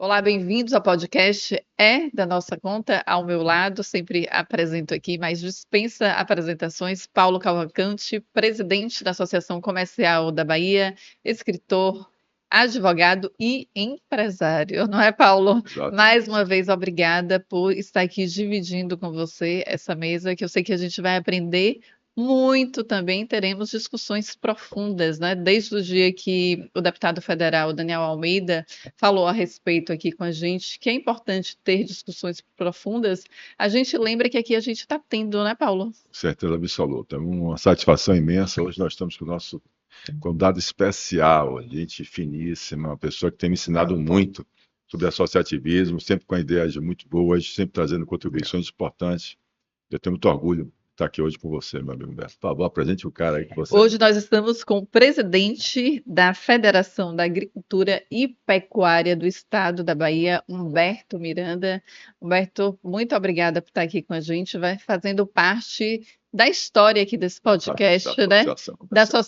Olá, bem-vindos ao podcast É da Nossa Conta. Ao meu lado, sempre apresento aqui, mas dispensa apresentações, Paulo Cavalcante, presidente da Associação Comercial da Bahia, escritor, advogado e empresário, não é, Paulo? Exato. Mais uma vez, obrigada por estar aqui dividindo com você essa mesa, que eu sei que a gente vai aprender muito também, teremos discussões profundas, né? Desde o dia que o deputado federal Daniel Almeida falou a respeito aqui com a gente, que é importante ter discussões profundas, a gente lembra que aqui a gente está tendo, né, Paulo? Certeza absoluta. Uma satisfação imensa. Hoje nós estamos com o nosso convidado especial, gente finíssima, uma pessoa que tem me ensinado muito sobre associativismo, sempre com ideias muito boas, sempre trazendo contribuições importantes. Eu tenho muito orgulho de estar aqui hoje com você, meu amigo Humberto. Por favor, apresente o cara aí que você... Hoje nós estamos com o presidente da Federação da Agricultura e Pecuária do Estado da Bahia, Humberto Miranda. Humberto, muito obrigada por estar aqui com a gente, vai fazendo parte da história aqui desse podcast, né?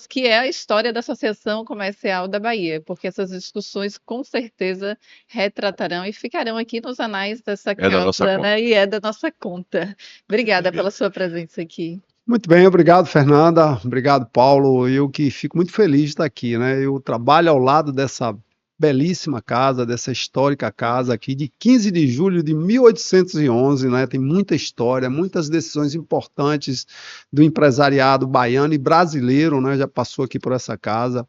Que é a história da Associação Comercial da Bahia, porque essas discussões com certeza retratarão e ficarão aqui nos anais dessa casa, né? E é da nossa conta. Obrigada pela sua presença aqui. Muito bem, obrigado, Fernanda. Obrigado, Paulo. Eu que fico muito feliz de estar aqui, né? Eu trabalho ao lado dessa belíssima casa, dessa histórica casa aqui, de 15 de julho de 1811, né? Tem muita história, muitas decisões importantes do empresariado baiano e brasileiro, né? Já passou aqui por essa casa.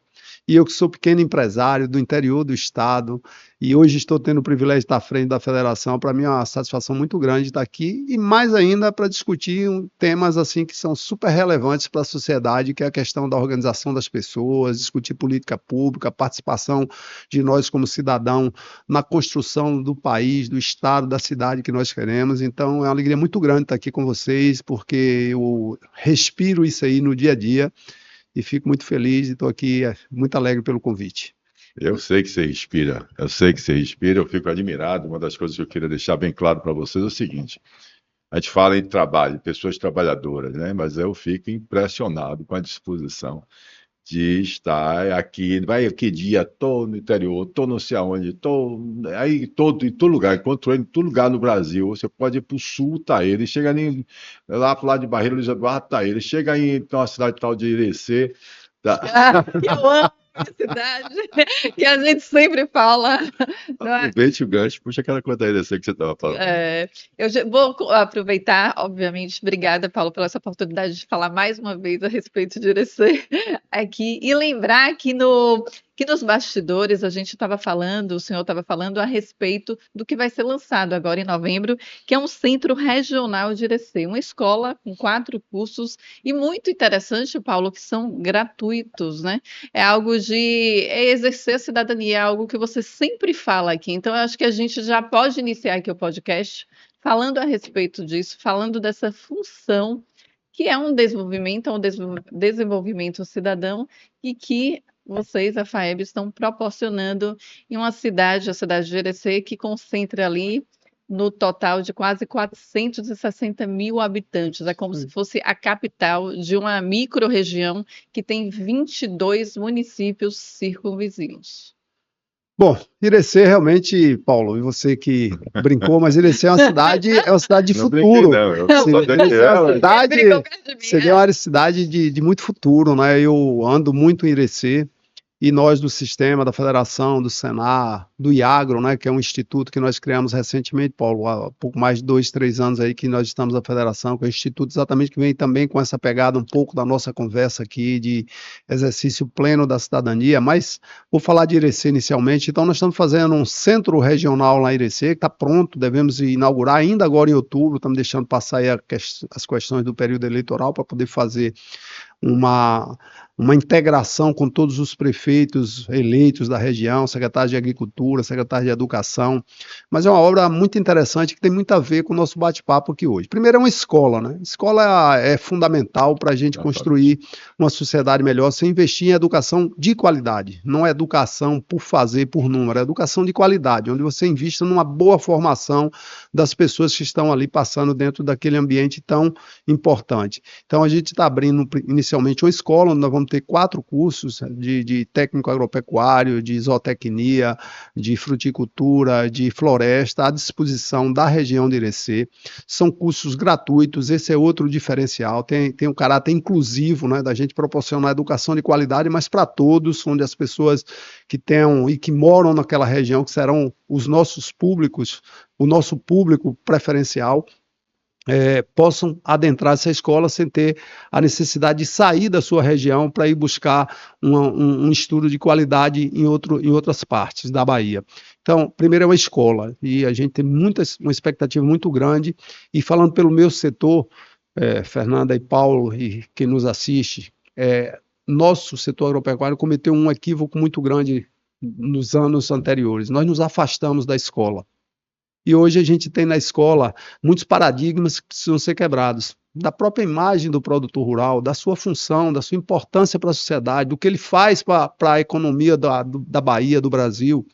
E eu que sou pequeno empresário do interior do estado, e hoje estou tendo o privilégio de estar à frente da federação, para mim é uma satisfação muito grande estar aqui, e mais ainda para discutir temas assim que são super relevantes para a sociedade, que é a questão da organização das pessoas, discutir política pública, participação de nós como cidadão na construção do país, do estado, da cidade que nós queremos. Então é uma alegria muito grande estar aqui com vocês, porque eu respiro isso aí no dia a dia, e fico muito feliz e estou aqui muito alegre pelo convite. Eu sei que você respira, eu fico admirado. Uma das coisas que eu queria deixar bem claro para vocês é o seguinte: a gente fala em trabalho, pessoas trabalhadoras, né? Mas eu fico impressionado com a disposição de estar aqui, vai que dia, tô no interior, tô não sei aonde, tô aí em todo lugar, encontro ele em todo lugar no Brasil. Você pode ir para o sul, tá ele, chega ali, lá pro lado de Barreiro, Luiz Eduardo, tá ele, chega aí em uma cidade tal de Irecê, tá... Eu amo a cidade, que a gente sempre fala. Aproveite o gancho, puxa aquela conta aí dessa que você estava falando. Eu vou aproveitar, obviamente, obrigada, Paulo, pela essa oportunidade de falar mais uma vez a respeito de Irecê aqui, e lembrar que nos bastidores a gente estava falando, o senhor estava falando a respeito do que vai ser lançado agora em novembro, que é um centro regional de Irecê, uma escola com 4 cursos, e muito interessante, Paulo, que são gratuitos, né? É algo de exercer a cidadania, é algo que você sempre fala aqui. Então, eu acho que a gente já pode iniciar aqui o podcast falando a respeito disso, falando dessa função que é um desenvolvimento cidadão, e que vocês, a FAEB, estão proporcionando em uma cidade, a cidade de Irecê, que concentra ali no total de quase 460 mil habitantes. É como se fosse a capital de uma micro-região que tem 22 municípios circunvizinhos. Bom, Irecê realmente, Paulo, e você que brincou, mas Irecê é uma cidade de futuro. Seria uma cidade de muito futuro, né? Eu ando muito em Irecê, e nós do sistema, da federação, do Senar, do IAGRO, né, que é um instituto que nós criamos recentemente, Paulo, há pouco mais de 2, 3 anos aí que nós estamos na federação, que é um instituto exatamente que vem também com essa pegada um pouco da nossa conversa aqui de exercício pleno da cidadania. Mas vou falar de Irecê inicialmente. Então nós estamos fazendo um centro regional lá em Irecê, que está pronto, devemos inaugurar ainda agora em outubro, estamos deixando passar aí as questões do período eleitoral para poder fazer uma integração com todos os prefeitos eleitos da região, secretários de Agricultura, secretários de Educação, mas é uma obra muito interessante que tem muito a ver com o nosso bate-papo aqui hoje. Primeiro é uma escola, né? Escola é fundamental para a gente construir uma sociedade melhor, sem investir em educação de qualidade, não é educação por fazer, por número, é educação de qualidade, onde você invista numa boa formação das pessoas que estão ali passando dentro daquele ambiente tão importante. Então, a gente está abrindo inicialmente uma escola, onde nós vamos ter 4 cursos de técnico agropecuário, de zootecnia, de fruticultura, de floresta, à disposição da região de Irecê. São cursos gratuitos, esse é outro diferencial, tem um caráter inclusivo, né, da gente proporcionar educação de qualidade, mas para todos, onde as pessoas que tenham e que moram naquela região, que serão os nossos públicos, o nosso público preferencial, possam adentrar essa escola sem ter a necessidade de sair da sua região para ir buscar um estudo de qualidade em outras partes da Bahia. Então, primeiro é uma escola, e a gente tem uma expectativa muito grande, e falando pelo meu setor, Fernanda e Paulo, e quem nos assiste, nosso setor agropecuário cometeu um equívoco muito grande nos anos anteriores. Nós nos afastamos da escola. E hoje a gente tem na escola muitos paradigmas que precisam ser quebrados. Da própria imagem do produtor rural, da sua função, da sua importância para a sociedade, do que ele faz para a economia da Bahia, do Brasil.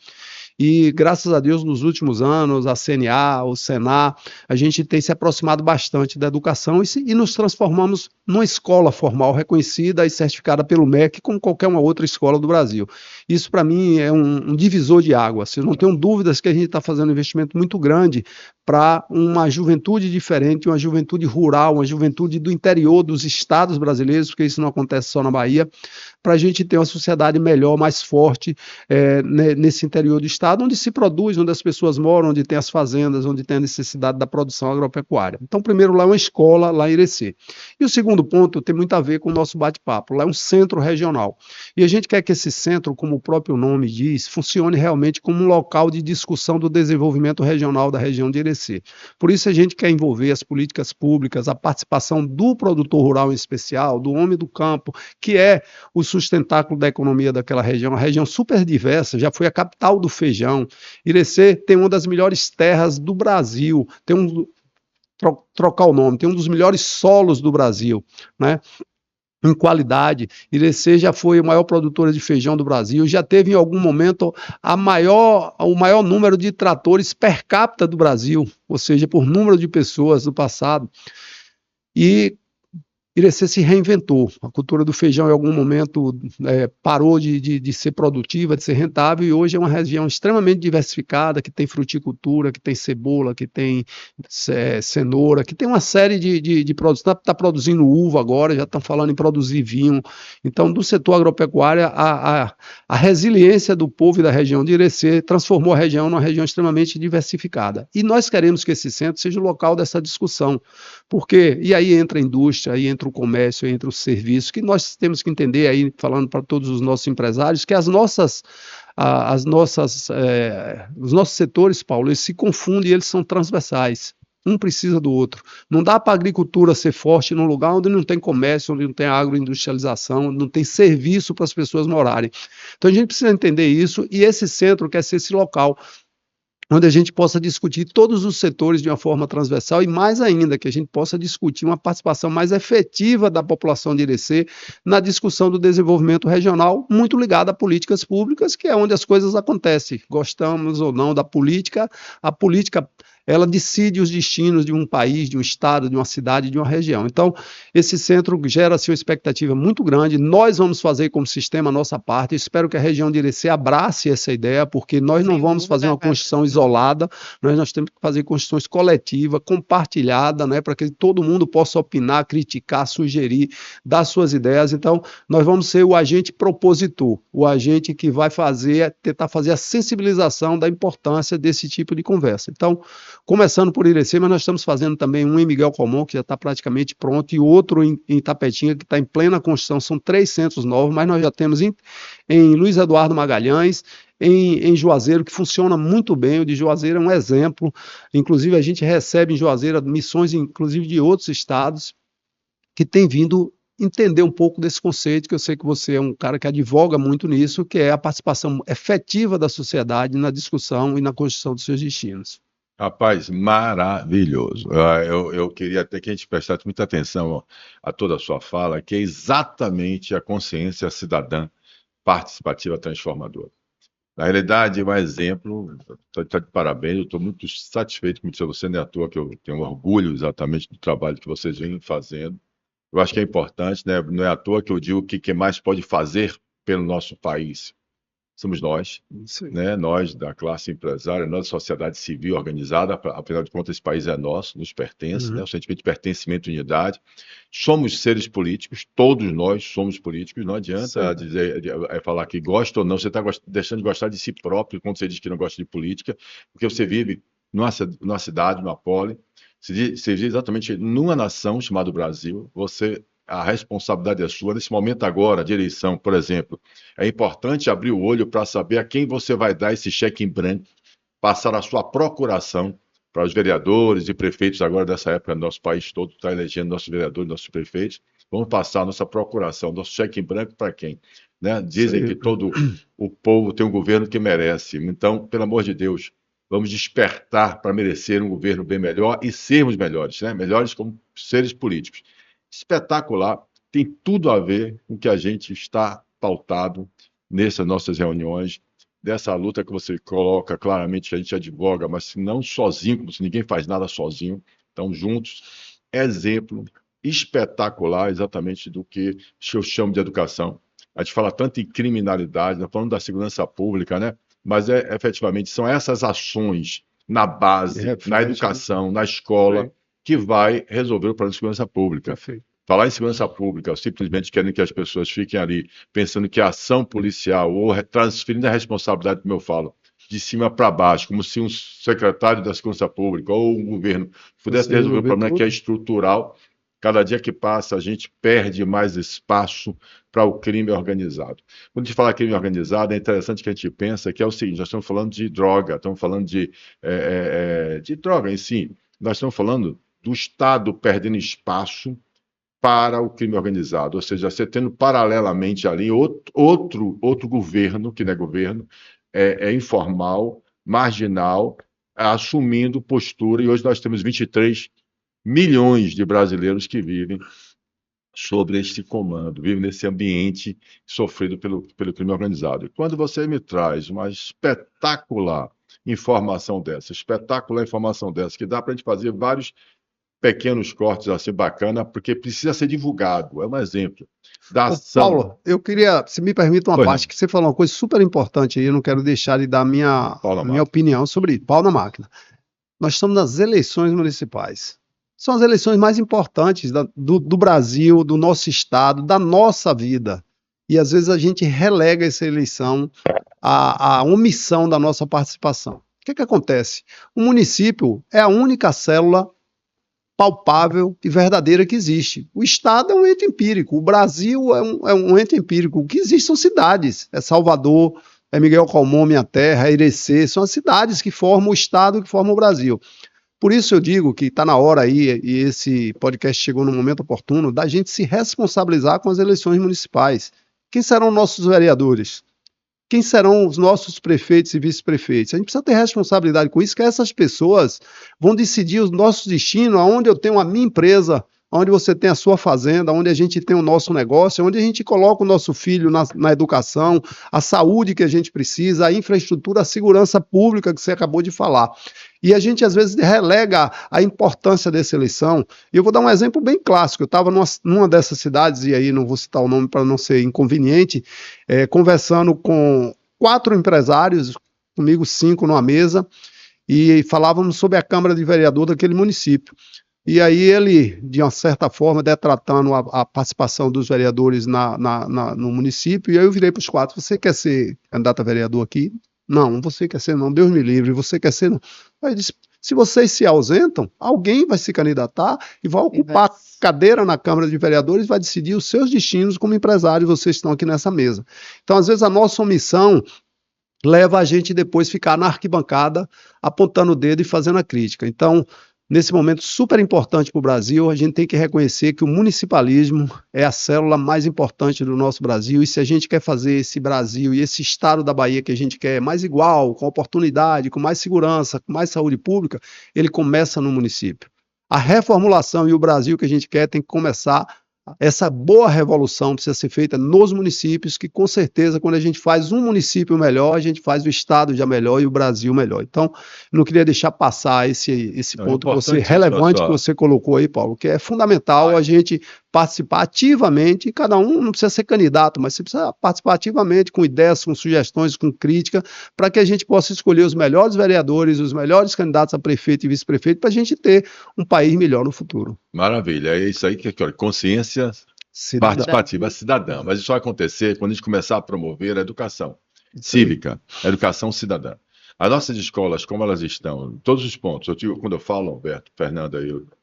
E, graças a Deus, nos últimos anos, a CNA, o Senar, a gente tem se aproximado bastante da educação e nos transformamos numa escola formal reconhecida e certificada pelo MEC, como qualquer uma outra escola do Brasil. Isso, para mim, é um divisor de águas. Eu não tenho dúvidas que a gente está fazendo um investimento muito grande para uma juventude diferente, uma juventude rural, uma juventude do interior dos estados brasileiros, porque isso não acontece só na Bahia, para a gente ter uma sociedade melhor, mais forte, nesse interior do estado, onde se produz, onde as pessoas moram, onde tem as fazendas, onde tem a necessidade da produção agropecuária. Então, primeiro, lá é uma escola, lá em Irecê. E o segundo ponto tem muito a ver com o nosso bate-papo. Lá é um centro regional. E a gente quer que esse centro, como o próprio nome diz, funcione realmente como um local de discussão do desenvolvimento regional da região de Irecê. Por isso, a gente quer envolver as políticas públicas, a participação do produtor rural em especial, do homem do campo, que é o sustentáculo da economia daquela região, uma região super diversa, já foi a capital do feijão. Irecê tem uma das melhores terras do Brasil, trocar o nome, tem um dos melhores solos do Brasil, né? Em qualidade. Irecê já foi a maior produtora de feijão do Brasil, já teve em algum momento o maior número de tratores per capita do Brasil, ou seja, por número de pessoas do passado. E Irecê se reinventou. A cultura do feijão, em algum momento, parou de ser produtiva, de ser rentável, e hoje é uma região extremamente diversificada, que tem fruticultura, que tem cebola, que tem cenoura, que tem uma série de produtos. Está produzindo uva agora, já estão falando em produzir vinho. Então, do setor agropecuário, a resiliência do povo e da região de Irecê transformou a região numa região extremamente diversificada. E nós queremos que esse centro seja o local dessa discussão. Porque, e aí entra a indústria, aí entra o comércio, aí entra o serviço, que nós temos que entender aí, falando para todos os nossos empresários, que os nossos setores, Paulo, eles se confundem e eles são transversais. Um precisa do outro. Não dá para a agricultura ser forte num lugar onde não tem comércio, onde não tem agroindustrialização, onde não tem serviço para as pessoas morarem. Então a gente precisa entender isso, e esse centro quer ser esse local onde a gente possa discutir todos os setores de uma forma transversal, e mais ainda, que a gente possa discutir uma participação mais efetiva da população de Irecê na discussão do desenvolvimento regional, muito ligada a políticas públicas, que é onde as coisas acontecem. Gostamos ou não da política, a política ela decide os destinos de um país, de um estado, de uma cidade, de uma região. Então, esse centro gera-se uma expectativa muito grande. Nós vamos fazer como sistema a nossa parte. Eu espero que a região de Irecê abrace essa ideia, porque nós não vamos fazer uma construção isolada, nós temos que fazer construções coletivas, compartilhadas, né, para que todo mundo possa opinar, criticar, sugerir, dar suas ideias. Então, nós vamos ser o agente propositor, o agente que vai tentar fazer a sensibilização da importância desse tipo de conversa. Então, começando por Irecê, mas nós estamos fazendo também um em Miguel Comum, que já está praticamente pronto, e outro em Itapetinga, que está em plena construção. São 3 centros novos, mas nós já temos em Luiz Eduardo Magalhães, em Juazeiro, que funciona muito bem. O de Juazeiro é um exemplo. Inclusive, a gente recebe em Juazeiro missões, inclusive, de outros estados, que têm vindo entender um pouco desse conceito, que eu sei que você é um cara que advoga muito nisso, que é a participação efetiva da sociedade na discussão e na construção dos seus destinos. Rapaz, maravilhoso. Eu queria até que a gente prestasse muita atenção a toda a sua fala, que é exatamente a consciência cidadã participativa transformadora. Na realidade, um exemplo, está de parabéns, eu estou muito satisfeito com você, não é à toa que eu tenho orgulho exatamente do trabalho que vocês vêm fazendo. Eu acho que é importante, né? Não é à toa que eu digo que quem mais pode fazer pelo nosso país somos nós, Isso aí. né? Nós da classe empresária, nós da sociedade civil organizada, afinal de contas, esse país é nosso, nos pertence, né? O sentimento de pertencimento e unidade. Somos seres políticos, todos nós somos políticos, não adianta Sim. falar que gosta ou não, você está deixando de gostar de si próprio quando você diz que não gosta de política, porque você vive numa cidade, numa poli, você vive exatamente numa nação chamada Brasil, a responsabilidade é sua. Nesse momento agora de eleição, por exemplo, é importante abrir o olho para saber a quem você vai dar esse cheque em branco, passar a sua procuração para os vereadores e prefeitos agora dessa época, nosso país todo está elegendo nossos vereadores, nossos prefeitos. Vamos passar a nossa procuração, nosso cheque em branco para quem? Né? Dizem que todo o povo tem um governo que merece. Então, pelo amor de Deus, vamos despertar para merecer um governo bem melhor e sermos melhores, né? Melhores como seres políticos. Espetacular, tem tudo a ver com o que a gente está pautado nessas nossas reuniões, dessa luta que você coloca claramente que a gente advoga, mas não sozinho, como se ninguém faz nada sozinho, estão juntos. Exemplo espetacular exatamente do que eu chamo de educação. A gente fala tanto em criminalidade, nós falamos da segurança pública, né? Mas efetivamente são essas ações na base, na educação, na escola, que vai resolver o problema de segurança pública. Perfeito. Falar em segurança pública, simplesmente querem que as pessoas fiquem ali pensando que a ação policial ou transferindo a responsabilidade, como eu falo, de cima para baixo, como se um secretário da segurança pública ou um governo pudesse resolver o problema que é estrutural. Cada dia que passa, a gente perde mais espaço para o crime organizado. Quando a gente fala crime organizado, é interessante que a gente pensa que é o seguinte: nós estamos falando de droga, estamos falando de droga em si. Nós estamos falando do Estado perdendo espaço para o crime organizado, ou seja, você tendo paralelamente ali outro governo, que não é governo, é informal, marginal, assumindo postura, e hoje nós temos 23 milhões de brasileiros que vivem sobre este comando, vivem nesse ambiente sofrido pelo crime organizado. E quando você me traz uma espetacular informação dessa, que dá para a gente fazer vários pequenos cortes assim bacana, porque precisa ser divulgado. É um exemplo da ação. Paulo, eu queria, se me permite uma parte, que você falou uma coisa super importante aí, eu não quero deixar de dar minha opinião sobre isso. Pau na máquina. Nós estamos nas eleições municipais. São as eleições mais importantes do Brasil, do nosso estado, da nossa vida. E às vezes a gente relega essa eleição à omissão da nossa participação. O que acontece? O município é a única célula palpável e verdadeira que existe. O Estado é um ente empírico, o Brasil é um ente empírico. O que existe são cidades, é Salvador, é Miguel Calmon, minha terra, é Irecê, são as cidades que formam o Estado, que formam o Brasil. Por isso eu digo que está na hora aí, e esse podcast chegou no momento oportuno, da gente se responsabilizar com as eleições municipais. Quem serão nossos vereadores? Quem serão os nossos prefeitos e vice-prefeitos? A gente precisa ter responsabilidade com isso, que essas pessoas vão decidir os nossos destinos, onde eu tenho a minha empresa, onde você tem a sua fazenda, onde a gente tem o nosso negócio, onde a gente coloca o nosso filho na educação, a saúde que a gente precisa, a infraestrutura, a segurança pública que você acabou de falar. E a gente, às vezes, relega a importância dessa eleição. E eu vou dar um exemplo bem clássico. Eu estava numa dessas cidades, e aí não vou citar o nome para não ser inconveniente, conversando com 4 empresários, comigo 5 numa mesa, e falávamos sobre a Câmara de Vereador daquele município. E aí ele, de uma certa forma, detratando a participação dos vereadores no município, e aí eu virei para os 4, você quer ser candidato a vereador aqui? Não, você quer ser não, Deus me livre, você quer ser não. Aí eu disse, se vocês se ausentam, alguém vai se candidatar e vai ocupar a cadeira na Câmara de Vereadores e vai decidir os seus destinos como empresários, vocês estão aqui nessa mesa. Então, às vezes, a nossa omissão leva a gente depois ficar na arquibancada, apontando o dedo e fazendo a crítica. Então, nesse momento super importante para o Brasil, a gente tem que reconhecer que o municipalismo é a célula mais importante do nosso Brasil, e se a gente quer fazer esse Brasil e esse estado da Bahia que a gente quer mais igual, com oportunidade, com mais segurança, com mais saúde pública, ele começa no município. A reformulação e o Brasil que a gente quer tem que começar essa boa revolução precisa ser feita nos municípios, que com certeza, quando a gente faz um município melhor, a gente faz o estado já melhor e o Brasil melhor. Então, não queria deixar passar esse Não, é ponto que você, importante isso, relevante que só. você colocou aí, Paulo, que é fundamental a gente participar ativamente, e cada um não precisa ser candidato, mas você precisa participar ativamente, com ideias, com sugestões, com crítica, para que a gente possa escolher os melhores vereadores, os melhores candidatos a prefeito e vice-prefeito, para a gente ter um país melhor no futuro. Maravilha, é isso aí que olha, consciência Cidadão. participativa cidadã. Mas isso vai acontecer quando a gente começar a promover a educação Isso aí. cívica, a educação cidadã. As nossas escolas, como elas estão, em todos os pontos, quando eu falo, Alberto, Fernanda,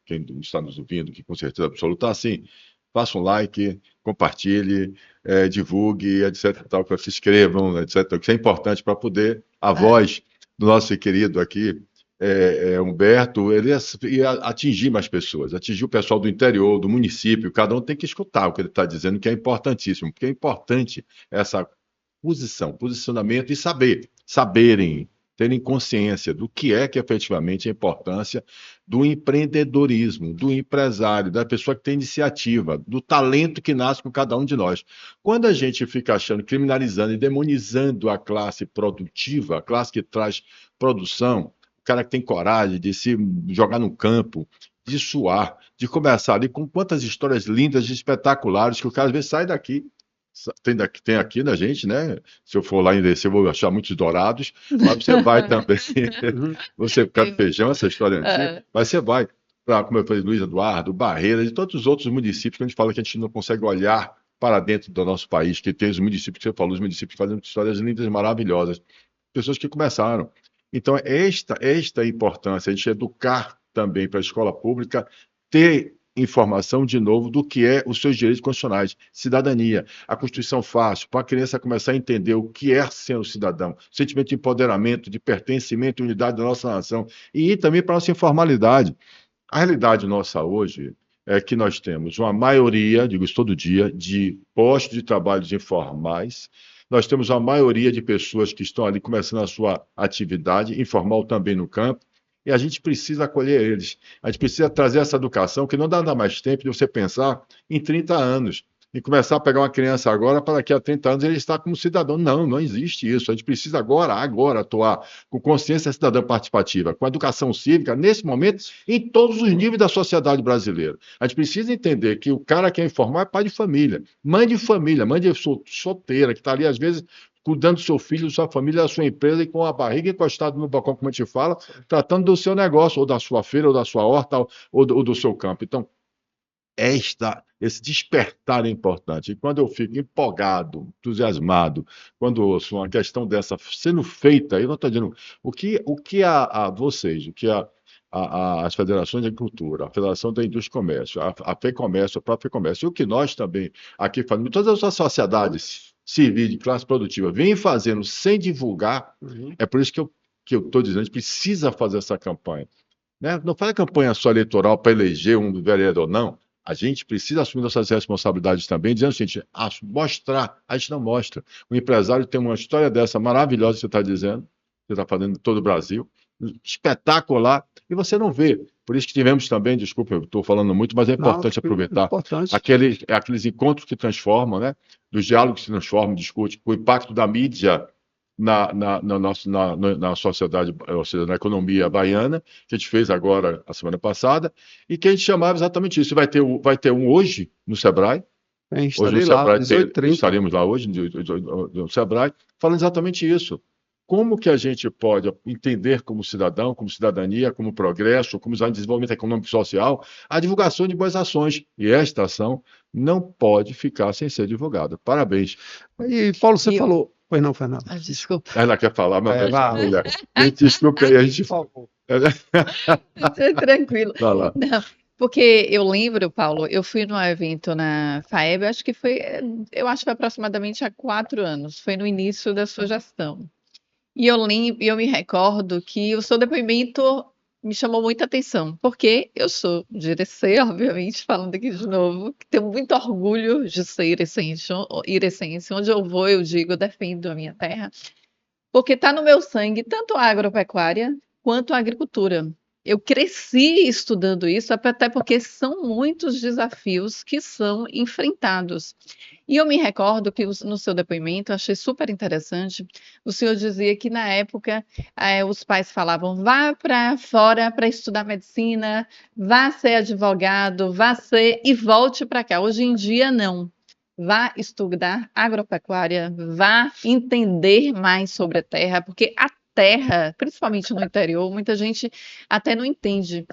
quem está nos ouvindo, que com certeza absoluta, assim, faça um like, compartilhe, divulgue, etc. Tal, que se inscrevam, etc. Isso é importante para poder a voz do nosso querido aqui, Humberto, ele ia atingir mais pessoas, atingir o pessoal do interior, do município, cada um tem que escutar o que ele está dizendo, que é importantíssimo, porque é importante essa posicionamento e saberem, terem consciência do que é efetivamente a importância do empreendedorismo, do empresário, da pessoa que tem iniciativa, do talento que nasce com cada um de nós. Quando a gente fica achando, criminalizando e demonizando a classe produtiva, a classe que traz produção, o cara que tem coragem de se jogar no campo, de suar, de começar ali com quantas histórias lindas e espetaculares que o cara às vezes sai daqui. Tem aqui na gente, né? Se eu for lá em DC, eu vou achar muitos dourados, mas você vai também. Você ficar de feijão, essa história antiga, mas você vai para, como eu falei, Luiz Eduardo, Barreiras e todos os outros municípios que a gente fala que a gente não consegue olhar para dentro do nosso país, que tem os municípios que você falou, os municípios fazendo histórias lindas e maravilhosas, pessoas que começaram. Então, esta importância, a gente educar também para a escola pública, ter informação, de novo, do que é os seus direitos constitucionais, cidadania, a Constituição fácil, para a criança começar a entender o que é ser um cidadão, sentimento de empoderamento, de pertencimento e unidade da nossa nação, e ir também para a nossa informalidade. A realidade nossa hoje é que nós temos uma maioria, digo isso todo dia, de postos de trabalhos informais, nós temos uma maioria de pessoas que estão ali começando a sua atividade, informal também no campo, e a gente precisa acolher eles. A gente precisa trazer essa educação, que não dá mais tempo de você pensar em 30 anos, e começar a pegar uma criança agora, para daqui a 30 anos ele estar como cidadão. Não, não existe isso. A gente precisa agora atuar com consciência cidadã participativa, com educação cívica, nesse momento, em todos os níveis da sociedade brasileira. A gente precisa entender que o cara que é informal é pai de família, mãe de solteira, que está ali, às vezes, cuidando do seu filho, da sua família, da sua empresa, e com a barriga encostada no balcão, como a gente fala, tratando do seu negócio, ou da sua feira, ou da sua horta, ou do seu campo. Então, esse despertar é importante. E quando eu fico empolgado, entusiasmado, quando ouço uma questão dessa sendo feita, eu não estou dizendo o que vocês, o que as federações de agricultura, a Federação da Indústria e Comércio, a FEComércio, a própria FEComércio, e o que nós também aqui fazemos, todas as sociedades civis de classe produtiva vêm fazendo sem divulgar, é por isso que eu estou dizendo, a gente precisa fazer essa campanha. Né? Não faz a campanha só eleitoral para eleger um vereador, não. A gente precisa assumir nossas responsabilidades também, dizendo o seguinte, mostrar, a gente não mostra. O empresário tem uma história dessa maravilhosa que você está dizendo, você está fazendo em todo o Brasil, espetacular, e você não vê. Por isso que tivemos também, desculpa, eu estou falando muito, mas é importante aproveitar aqueles encontros que transformam, né? Dos diálogos que se transformam, discute o impacto da mídia na sociedade, ou seja, na economia baiana, que a gente fez agora, a semana passada, e que a gente chamava exatamente isso. Vai ter um hoje no Sebrae. Hoje no Sebrae estaremos lá hoje, no Sebrae, falando exatamente isso. Como que a gente pode entender como cidadão, como cidadania, como progresso, como desenvolvimento econômico e social, a divulgação de boas ações. E esta ação não pode ficar sem ser divulgada. Parabéns. E, Paulo, você falou... Pois não, Fernanda. Desculpa. Ela quer falar, mas desculpa aí, a gente falou. Tranquilo. Vai lá. Não, porque eu lembro, Paulo, eu fui num evento na FAEB, acho que foi aproximadamente há 4 anos, foi no início da sua gestão. E eu me recordo que o seu depoimento me chamou muita atenção, porque eu sou de Irecê, obviamente, falando aqui de novo, que tenho muito orgulho de ser irecense. Onde eu vou, eu digo, eu defendo a minha terra, porque está no meu sangue tanto a agropecuária quanto a agricultura. eu cresci estudando isso, até porque são muitos desafios que são enfrentados. E eu me recordo que no seu depoimento, eu achei super interessante, o senhor dizia que na época os pais falavam, vá para fora para estudar medicina, vá ser advogado, vá ser e volte para cá. Hoje em dia, não. Vá estudar agropecuária, vá entender mais sobre a terra, porque a terra, principalmente no interior, muita gente até não entende.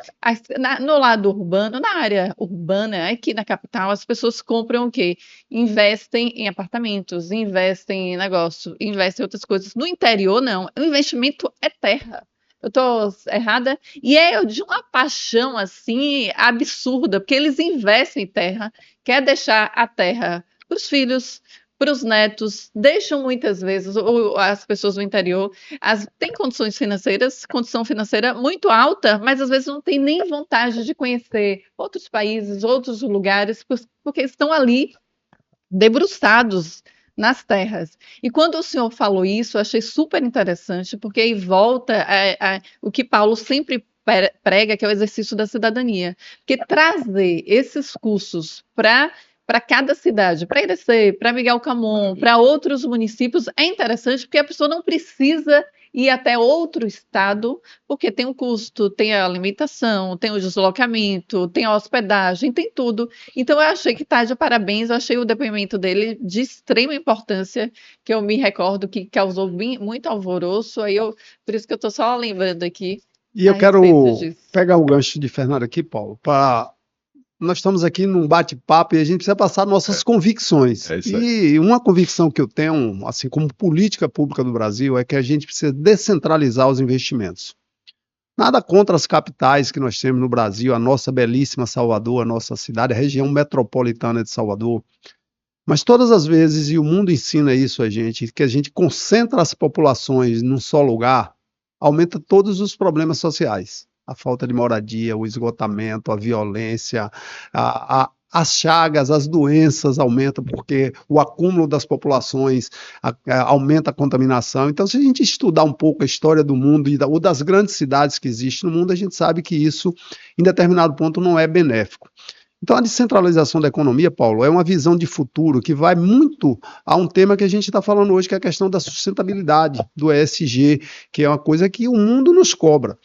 No lado urbano, na área urbana, aqui na capital, as pessoas compram o quê? Investem em apartamentos, investem em negócio, investem em outras coisas. No interior, não. O investimento é terra. Eu estou errada? E é de uma paixão assim absurda, porque eles investem em terra, quer deixar a terra para os filhos, para os netos, deixam muitas vezes as pessoas do interior, têm condição financeira muito alta, mas às vezes não tem nem vontade de conhecer outros países, outros lugares, porque estão ali debruçados nas terras. E quando o senhor falou isso, eu achei super interessante, porque aí volta o que Paulo sempre prega, que é o exercício da cidadania. Porque trazer esses cursos para cada cidade, para Irecê, para Miguel Camon, para outros municípios, é interessante porque a pessoa não precisa ir até outro estado, porque tem o custo, tem a alimentação, tem o deslocamento, tem a hospedagem, tem tudo. Então eu achei que está de parabéns, eu achei o depoimento dele de extrema importância, que eu me recordo que causou muito alvoroço, por isso que eu estou só lembrando aqui E a eu quero respeito disso. pegar o gancho de Fernando aqui, Paulo, para nós estamos aqui num bate-papo e a gente precisa passar nossas convicções. É isso aí. E uma convicção que eu tenho, assim como política pública do Brasil, é que a gente precisa descentralizar os investimentos. Nada contra as capitais que nós temos no Brasil, a nossa belíssima Salvador, a nossa cidade, a região metropolitana de Salvador. Mas todas as vezes, e o mundo ensina isso a gente, que a gente concentra as populações num só lugar, aumenta todos os problemas sociais. A falta de moradia, o esgotamento, a violência, as chagas, as doenças aumentam porque o acúmulo das populações aumenta a contaminação. Então, se a gente estudar um pouco a história do mundo ou das grandes cidades que existem no mundo, a gente sabe que isso, em determinado ponto, não é benéfico. Então, a descentralização da economia, Paulo, é uma visão de futuro que vai muito a um tema que a gente está falando hoje, que é a questão da sustentabilidade, do ESG, que é uma coisa que o mundo nos cobra.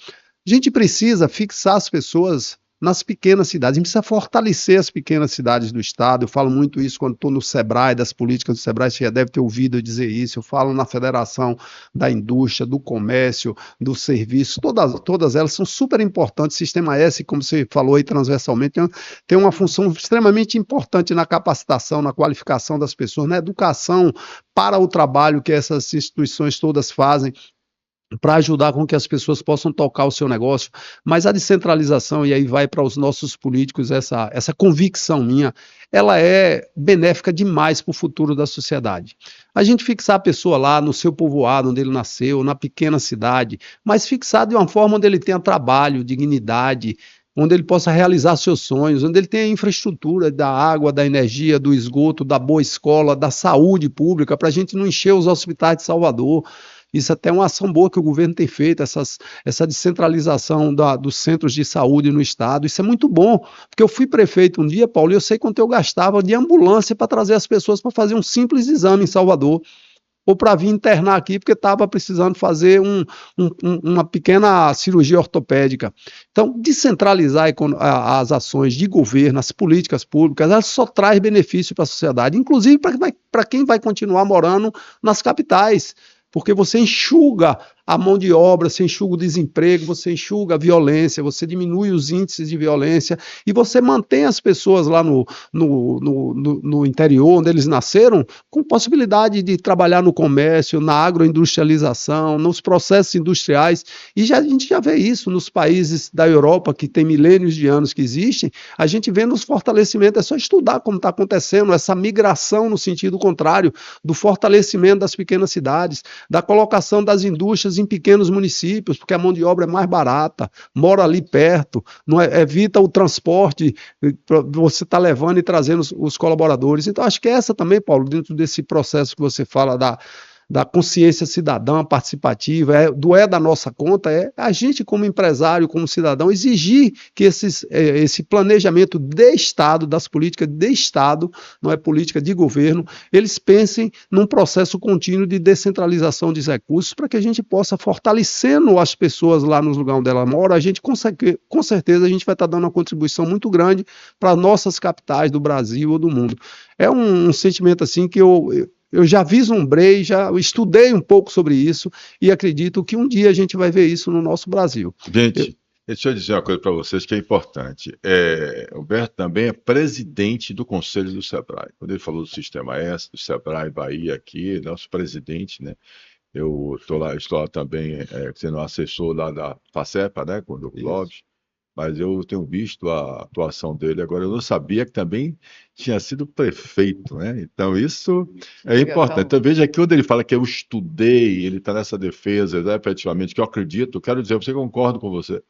A gente precisa fixar as pessoas nas pequenas cidades, a gente precisa fortalecer as pequenas cidades do estado. Eu falo muito isso quando estou no Sebrae, das políticas do Sebrae, você já deve ter ouvido eu dizer isso. Eu falo na Federação da Indústria, do Comércio, do Serviço, todas elas são super importantes. O Sistema S, como você falou aí transversalmente, tem uma função extremamente importante na capacitação, na qualificação das pessoas, na educação para o trabalho que essas instituições todas fazem, para ajudar com que as pessoas possam tocar o seu negócio, mas a descentralização, e aí vai para os nossos políticos, essa convicção minha, ela é benéfica demais para o futuro da sociedade. A gente fixar a pessoa lá no seu povoado, onde ele nasceu, na pequena cidade, mas fixar de uma forma onde ele tenha trabalho, dignidade, onde ele possa realizar seus sonhos, onde ele tenha infraestrutura da água, da energia, do esgoto, da boa escola, da saúde pública, para a gente não encher os hospitais de Salvador. Isso até é uma ação boa que o governo tem feito, essa descentralização dos centros de saúde no estado. Isso é muito bom, porque eu fui prefeito um dia, Paulo, e eu sei quanto eu gastava de ambulância para trazer as pessoas para fazer um simples exame em Salvador, ou para vir internar aqui, porque estava precisando fazer uma pequena cirurgia ortopédica. Então, descentralizar as ações de governo, as políticas públicas, elas só traz benefício para a sociedade, inclusive para quem vai continuar morando nas capitais, porque você enxuga a mão de obra, você enxuga o desemprego, você enxuga a violência, você diminui os índices de violência e você mantém as pessoas lá no interior, onde eles nasceram, com possibilidade de trabalhar no comércio, na agroindustrialização, nos processos industriais. E a gente já vê isso nos países da Europa, que tem milênios de anos que existem, a gente vê nos fortalecimentos, é só estudar como está acontecendo essa migração no sentido contrário, do fortalecimento das pequenas cidades, da colocação das indústrias em pequenos municípios, porque a mão de obra é mais barata, mora ali perto, evita o transporte, você está levando e trazendo os colaboradores. Então, acho que essa também, Paulo, dentro desse processo que você fala da da consciência cidadã participativa, do da nossa conta, é a gente como empresário, como cidadão, exigir que esse planejamento de Estado, das políticas de Estado, não é política de governo, eles pensem num processo contínuo de descentralização dos recursos para que a gente possa, fortalecendo as pessoas lá nos lugares onde elas moram, a gente com certeza a gente vai estar dando uma contribuição muito grande para nossas capitais do Brasil ou do mundo. É um sentimento assim que eu já vislumbrei, já estudei um pouco sobre isso e acredito que um dia a gente vai ver isso no nosso Brasil. Gente, deixa eu dizer uma coisa para vocês que é importante. O Humberto também é presidente do Conselho do Sebrae. Quando ele falou do Sistema S, do Sebrae Bahia aqui, nosso presidente, né? Eu estou lá também sendo assessor lá da FACEPA, né, com o Dr. Clóvis, mas eu tenho visto a atuação dele. Agora, eu não sabia que também tinha sido prefeito, né? Então, isso é importante. Então, veja que quando ele fala que eu estudei, ele está nessa defesa, né, efetivamente, que eu acredito, eu quero dizer, eu concordo com você.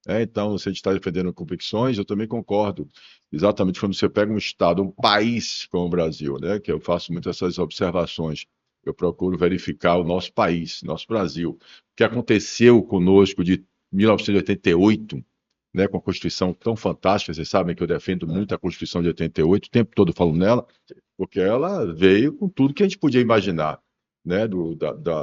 Então, se a gente está defendendo convicções, eu também concordo. Exatamente quando você pega um Estado, um país como o Brasil, né, que eu faço muitas essas observações. Eu procuro verificar o nosso país, nosso Brasil. O que aconteceu conosco de 1988, né, com a Constituição tão fantástica, vocês sabem que eu defendo muito a Constituição de 88, o tempo todo falo nela, porque ela veio com tudo que a gente podia imaginar, né,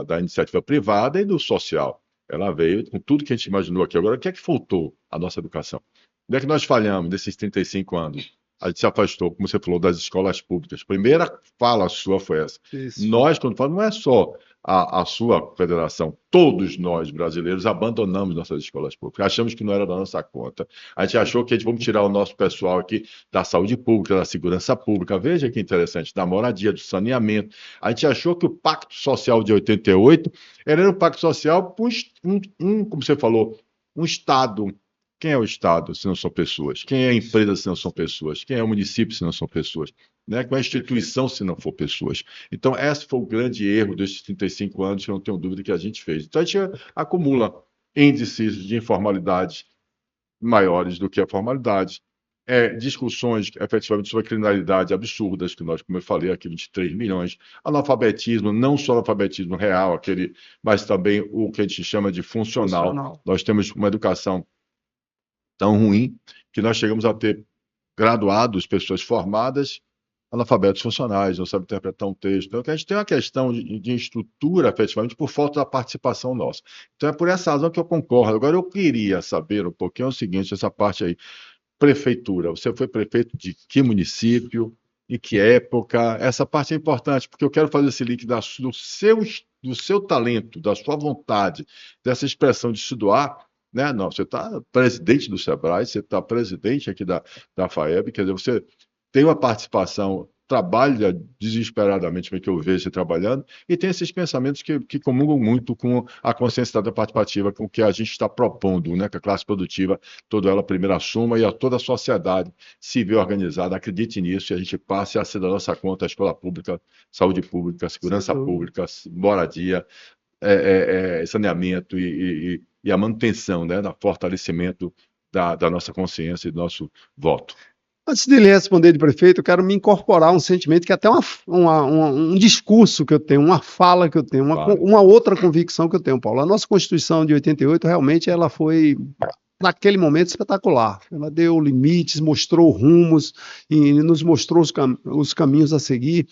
da iniciativa privada e do social. Ela veio com tudo que a gente imaginou aqui. Agora, o que é que faltou à nossa educação? Onde é que nós falhamos nesses 35 anos? A gente se afastou, como você falou, das escolas públicas. Primeira fala sua foi essa. Isso. Nós, quando falamos, não é só a sua federação, todos nós brasileiros abandonamos nossas escolas públicas, achamos que não era da nossa conta. A gente achou que a gente vamos tirar o nosso pessoal aqui da saúde pública, da segurança pública, veja que interessante, da moradia, do saneamento. A gente achou que o Pacto Social de 88 era um pacto social para como você falou, um Estado. Quem é o Estado se não são pessoas? Quem é a empresa se não são pessoas? Quem é o município se não são pessoas? Né? Qual é a instituição se não for pessoas? Então, esse foi o grande erro desses 35 anos, que eu não tenho dúvida que a gente fez. Então, a gente acumula índices de informalidade maiores do que a formalidade, discussões efetivamente sobre a criminalidade absurdas, que nós, como eu falei aqui, 23 milhões, analfabetismo, não só analfabetismo real, mas também o que a gente chama de funcional. Nós temos uma educação tão ruim que nós chegamos a ter graduados, pessoas formadas, analfabetos funcionais, não sabem interpretar um texto. Então, a gente tem uma questão de estrutura, efetivamente, por falta da participação nossa. Então, é por essa razão que eu concordo. Agora, eu queria saber um pouquinho o seguinte, essa parte aí, prefeitura, você foi prefeito de que município, em que época? Essa parte é importante, porque eu quero fazer esse link do seu talento, da sua vontade, dessa expressão de se doar, né? Não, você está presidente do Sebrae, você está presidente aqui da FAEB, quer dizer, você tem uma participação, trabalha desesperadamente, como é que eu vejo você trabalhando, e tem esses pensamentos que comungam muito com a consciência da participativa, com o que a gente está propondo, né? Que a classe produtiva, toda ela primeiro assuma e toda a sociedade civil organizada acredite nisso e a gente passe a ser da nossa conta a escola pública, saúde pública, segurança pública, moradia, saneamento e a manutenção, né, do fortalecimento da nossa consciência e do nosso voto. Antes de lhe responder de prefeito, eu quero me incorporar a um sentimento que é até um discurso que eu tenho, uma fala que eu tenho, uma outra convicção que eu tenho, Paulo. A nossa Constituição de 88, realmente, ela foi, naquele momento, espetacular. Ela deu limites, mostrou rumos e nos mostrou os caminhos a seguir.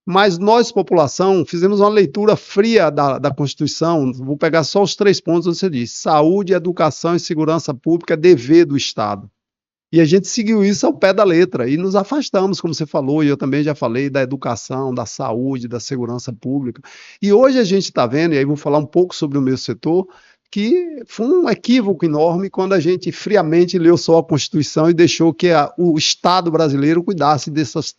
Mas nós, população, fizemos uma leitura fria da Constituição. Vou pegar só os 3 pontos onde você diz: saúde, educação e segurança pública é dever do Estado. E a gente seguiu isso ao pé da letra e nos afastamos, como você falou, e eu também já falei, da educação, da saúde, da segurança pública. E hoje a gente está vendo, e aí vou falar um pouco sobre o meu setor, que foi um equívoco enorme quando a gente friamente leu só a Constituição e deixou que o Estado brasileiro cuidasse desses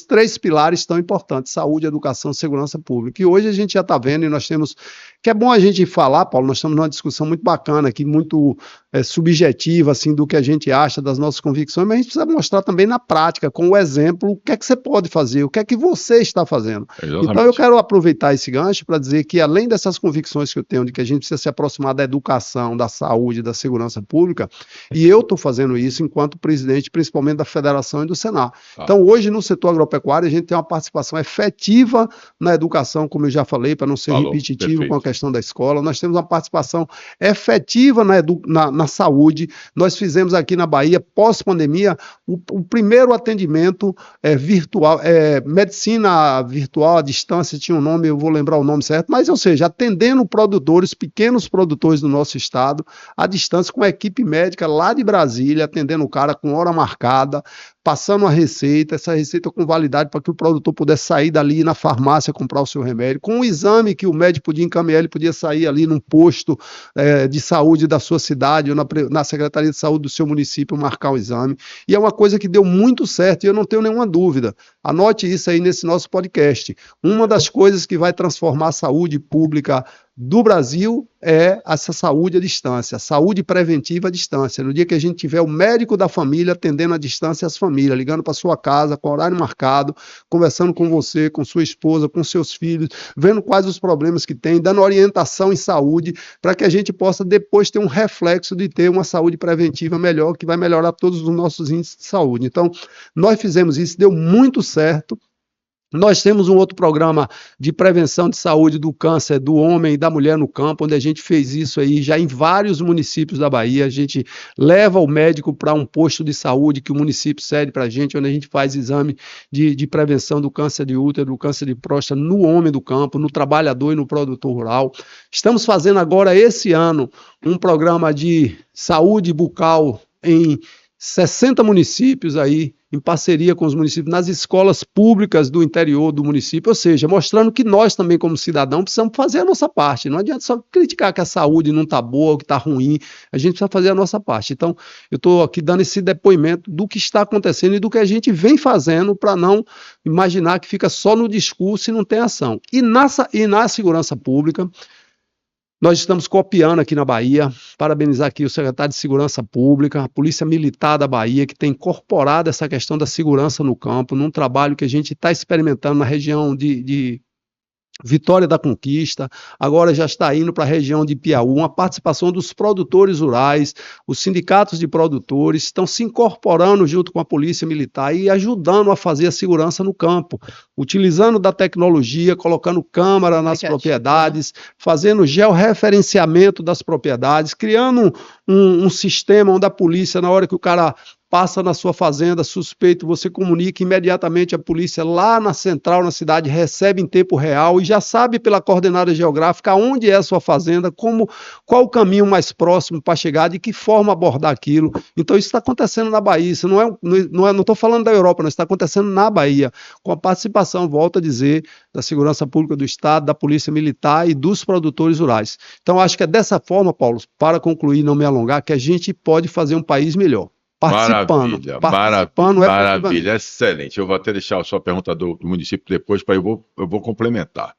três pilares tão importantes: saúde, educação, segurança pública. E hoje a gente já está vendo, e nós temos, que é bom a gente falar, Paulo, nós estamos numa discussão muito bacana aqui, muito subjetiva, assim, do que a gente acha, das nossas convicções, mas a gente precisa mostrar também na prática, com o exemplo, o que é que você pode fazer, o que é que você está fazendo. Exatamente. Então eu quero aproveitar esse gancho para dizer que, além dessas convicções que eu tenho de que a gente precisa se aproximar da educação, da saúde, da segurança pública, e eu estou fazendo isso enquanto presidente, principalmente da Federação e do Senado. Então hoje, no setor setor agropecuário, a gente tem uma participação efetiva na educação, como eu já falei, para não ser repetitivo com a questão da escola. Nós temos uma participação efetiva na saúde. Nós fizemos aqui na Bahia, pós-pandemia, o primeiro atendimento virtual, medicina virtual à distância, tinha um nome, eu vou lembrar o nome certo, mas, ou seja, atendendo produtores, pequenos produtores do nosso estado, à distância, com a equipe médica lá de Brasília, atendendo o cara com hora marcada, passando a receita, essa receita com validade para que o produtor pudesse sair dali e ir na farmácia comprar o seu remédio, com um exame que o médico podia encaminhar, ele podia sair ali num posto de saúde da sua cidade ou na Secretaria de Saúde do seu município marcar o exame, e é uma coisa que deu muito certo, e eu não tenho nenhuma dúvida. Anote isso aí nesse nosso podcast. Uma das coisas que vai transformar a saúde pública do Brasil é essa saúde à distância, a saúde preventiva à distância. No dia que a gente tiver o médico da família atendendo à distância as famílias, ligando para sua casa, com horário marcado, conversando com você, com sua esposa, com seus filhos, vendo quais os problemas que tem, dando orientação em saúde, para que a gente possa depois ter um reflexo de ter uma saúde preventiva melhor, que vai melhorar todos os nossos índices de saúde. Então, nós fizemos isso, deu muito certo. Nós temos um outro programa de prevenção de saúde do câncer do homem e da mulher no campo, onde a gente fez isso aí já em vários municípios da Bahia. A gente leva o médico para um posto de saúde que o município cede para a gente, onde a gente faz exame de prevenção do câncer de útero, do câncer de próstata no homem do campo, no trabalhador e no produtor rural. Estamos fazendo agora, esse ano, um programa de saúde bucal em 60 municípios aí, em parceria com os municípios, nas escolas públicas do interior do município, ou seja, mostrando que nós também, como cidadão, precisamos fazer a nossa parte. Não adianta só criticar que a saúde não está boa, que está ruim, a gente precisa fazer a nossa parte. Então, eu estou aqui dando esse depoimento do que está acontecendo e do que a gente vem fazendo para não imaginar que fica só no discurso e não tem ação. E na segurança pública, nós estamos copiando aqui na Bahia, parabenizar aqui o secretário de Segurança Pública, a Polícia Militar da Bahia, que tem incorporado essa questão da segurança no campo, num trabalho que a gente está experimentando na região de Vitória da Conquista, agora já está indo para a região de Piauí, uma participação dos produtores rurais, os sindicatos de produtores estão se incorporando junto com a Polícia Militar e ajudando a fazer a segurança no campo, utilizando da tecnologia, colocando câmera nas propriedades, fazendo georreferenciamento das propriedades, criando um sistema onde a polícia, na hora que o cara passa na sua fazenda, suspeito, você comunica imediatamente a polícia lá na central, na cidade, recebe em tempo real e já sabe pela coordenada geográfica onde é a sua fazenda, qual o caminho mais próximo para chegar, de que forma abordar aquilo. Então isso está acontecendo na Bahia, isso não estou falando da Europa, não está acontecendo na Bahia, com a participação, volto a dizer, da Segurança Pública do Estado, da Polícia Militar e dos produtores rurais. Então acho que é dessa forma, Paulo, para concluir e não me alongar, que a gente pode fazer um país melhor. Maravilha, excelente. Eu vou até deixar a sua pergunta do município depois, eu vou complementar.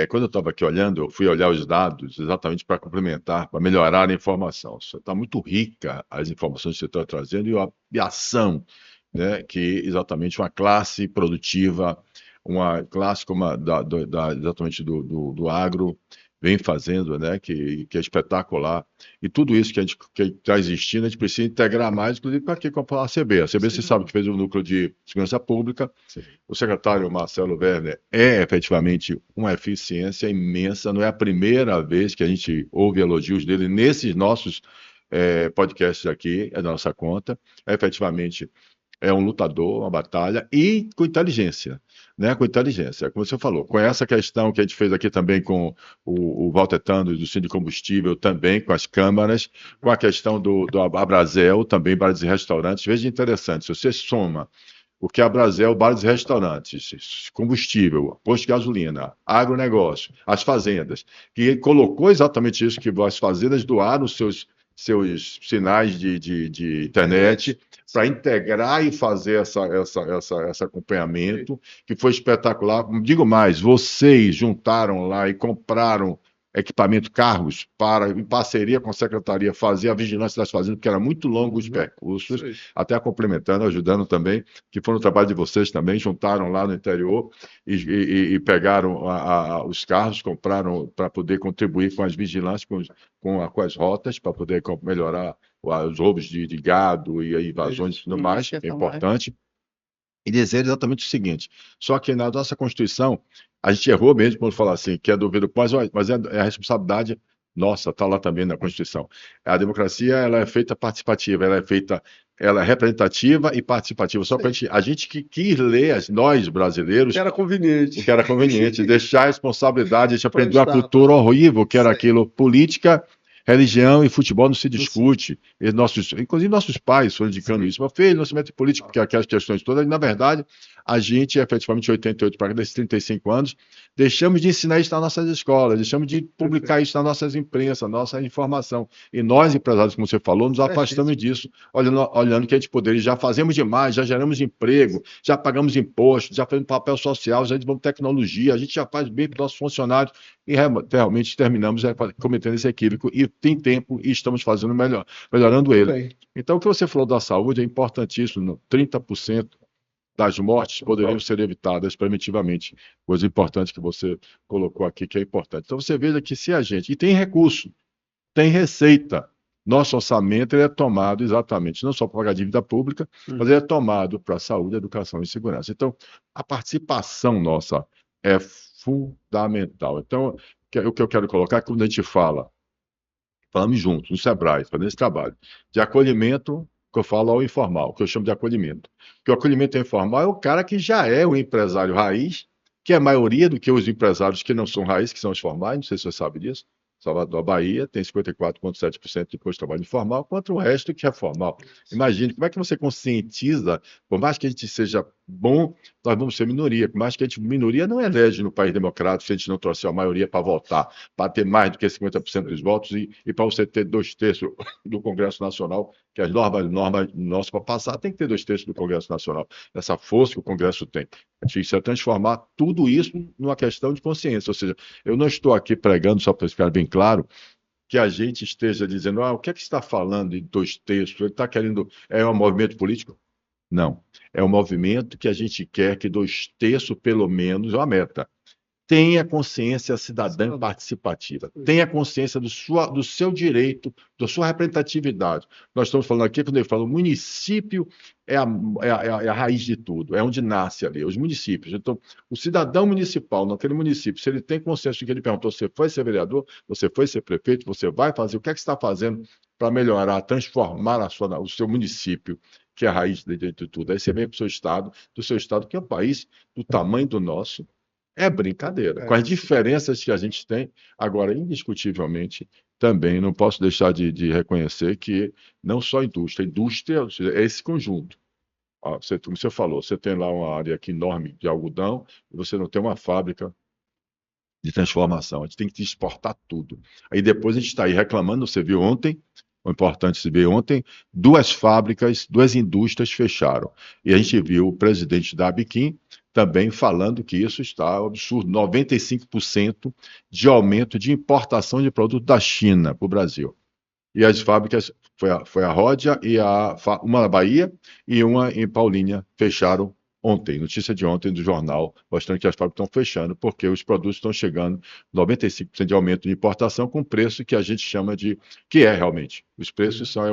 Quando eu estava aqui olhando, eu fui olhar os dados exatamente para complementar, para melhorar a informação. Está muito rica as informações que você está trazendo e a ação, né, que exatamente uma classe produtiva, uma classe como exatamente do agro, vem fazendo, né, que é espetacular. E tudo isso que está existindo, a gente precisa integrar mais, inclusive para com a ACB. A ACB, você sabe que fez o núcleo de segurança pública. Sim. O secretário Marcelo Werner é efetivamente uma eficiência imensa. Não é a primeira vez que a gente ouve elogios dele nesses nossos podcasts aqui, é da nossa conta. Efetivamente é um lutador, uma batalha, e com inteligência, né? Com inteligência, como você falou, com essa questão que a gente fez aqui também com o Walter Tando do Cine Combustível, também com as câmaras, com a questão do Abrazel, também bares e restaurantes. Veja, interessante, se você soma o que a Abrazel, bares e restaurantes, combustível, posto de gasolina, agronegócio, as fazendas, que colocou exatamente isso, que as fazendas doaram os seus sinais de internet para integrar e fazer esse acompanhamento, que foi espetacular. Digo mais, vocês juntaram lá e compraram equipamento, carros, para, em parceria com a Secretaria, fazer a vigilância das fazendas, porque era muito longo os percursos, até complementando, ajudando também, que foi no trabalho de vocês também, juntaram lá no interior e pegaram os carros, compraram para poder contribuir com as vigilâncias, com as rotas, para poder melhorar os roubos de gado e invasões e tudo mais, é importante. e dizer exatamente o seguinte: só que na nossa Constituição, a gente errou mesmo quando falar assim, que é devido, mas é a responsabilidade nossa, está lá também na Constituição. A democracia, ela é feita participativa, ela é representativa e participativa. Só que a gente que quis ler, nós brasileiros, Que era o conveniente. que era conveniente, deixar a responsabilidade, a gente Para o aprendeu a Estado. cultura horrível, que era Sim. aquilo, política, religião e futebol não se discute. E inclusive nossos pais foram indicando isso. Mas filho, não se mete em política, porque aquelas questões todas, e, na verdade, a gente, efetivamente, 88 para desses 35 anos, deixamos de ensinar isso nas nossas escolas, deixamos de publicar isso nas nossas imprensas, nossa informação. E nós, empresários, como você falou, nos afastamos disso, olhando que a gente poderia, já fazemos demais, já geramos emprego, já pagamos imposto, já fazemos papel social, já desenvolvemos tecnologia, a gente já faz bem para os nossos funcionários e realmente terminamos cometendo esse equívoco e tem tempo e estamos fazendo melhor, melhorando ele. Bem, Então, o que você falou da saúde é importantíssimo. 30% das mortes poderiam ser evitadas preventivamente. Coisa importante que você colocou aqui, que é importante. Então, você veja que se a gente... E tem recurso, tem receita. Nosso orçamento ele é tomado exatamente, não só para pagar a dívida pública, mas ele é tomado para saúde, educação e segurança. Então, a participação nossa é fundamental. Então, o que eu quero colocar é que quando a gente falamos juntos, no Sebrae, fazendo esse trabalho de acolhimento, que eu falo ao informal, que eu chamo de acolhimento. Porque o acolhimento informal é o cara que já é o empresário raiz, que é a maioria do que os empresários que não são raiz, que são os formais, não sei se você sabe disso. Salvador, Bahia, tem 54,7% de posto de trabalho informal, contra o resto que é formal. Imagine, como é que você conscientiza, por mais que a gente seja bom, nós vamos ser minoria, por mais que a gente, minoria não elege no país democrático se a gente não trouxer a maioria para votar, para ter mais do que 50% dos votos e para você ter 2/3 do Congresso Nacional, que as normas nossas para passar, tem que ter 2/3 do Congresso Nacional, essa força que o Congresso tem. A gente precisa transformar tudo isso numa questão de consciência, ou seja, eu não estou aqui pregando, só para ficar bem claro, que a gente esteja dizendo, o que é que está falando em 2/3? Ele está querendo, é um movimento político? Não, é um movimento que a gente quer que 2/3, pelo menos, é uma meta. Tenha consciência cidadã participativa, tenha consciência do seu direito, da sua representatividade. Nós estamos falando aqui, quando eu falo, o município é a raiz de tudo, é onde nasce ali, os municípios. Então, o cidadão municipal, naquele município, se ele tem consciência de que ele perguntou, você foi ser vereador, você foi ser prefeito, você vai fazer, o que é que você está fazendo para melhorar, transformar o seu município, que é a raiz de tudo. Aí você vem para o seu estado, do seu estado, que é um país do tamanho do nosso, é brincadeira. Com as diferenças que a gente tem, agora, indiscutivelmente, também não posso deixar de reconhecer que não só indústria, ou seja, é esse conjunto. Como você falou, você tem lá uma área aqui enorme de algodão e você não tem uma fábrica de transformação. A gente tem que exportar tudo. Aí depois a gente está aí reclamando, você viu ontem, o importante se ver ontem, 2 fábricas, 2 indústrias fecharam. E a gente viu o presidente da Abiquim também falando que isso está absurdo, 95% de aumento de importação de produtos da China para o Brasil. E as fábricas, foi a Ródia e uma na Bahia e uma em Paulínia, fecharam ontem, notícia de ontem do jornal, mostrando que as fábricas estão fechando, porque os produtos estão chegando 95% de aumento de importação com preço que a gente chama de, que é realmente, os preços são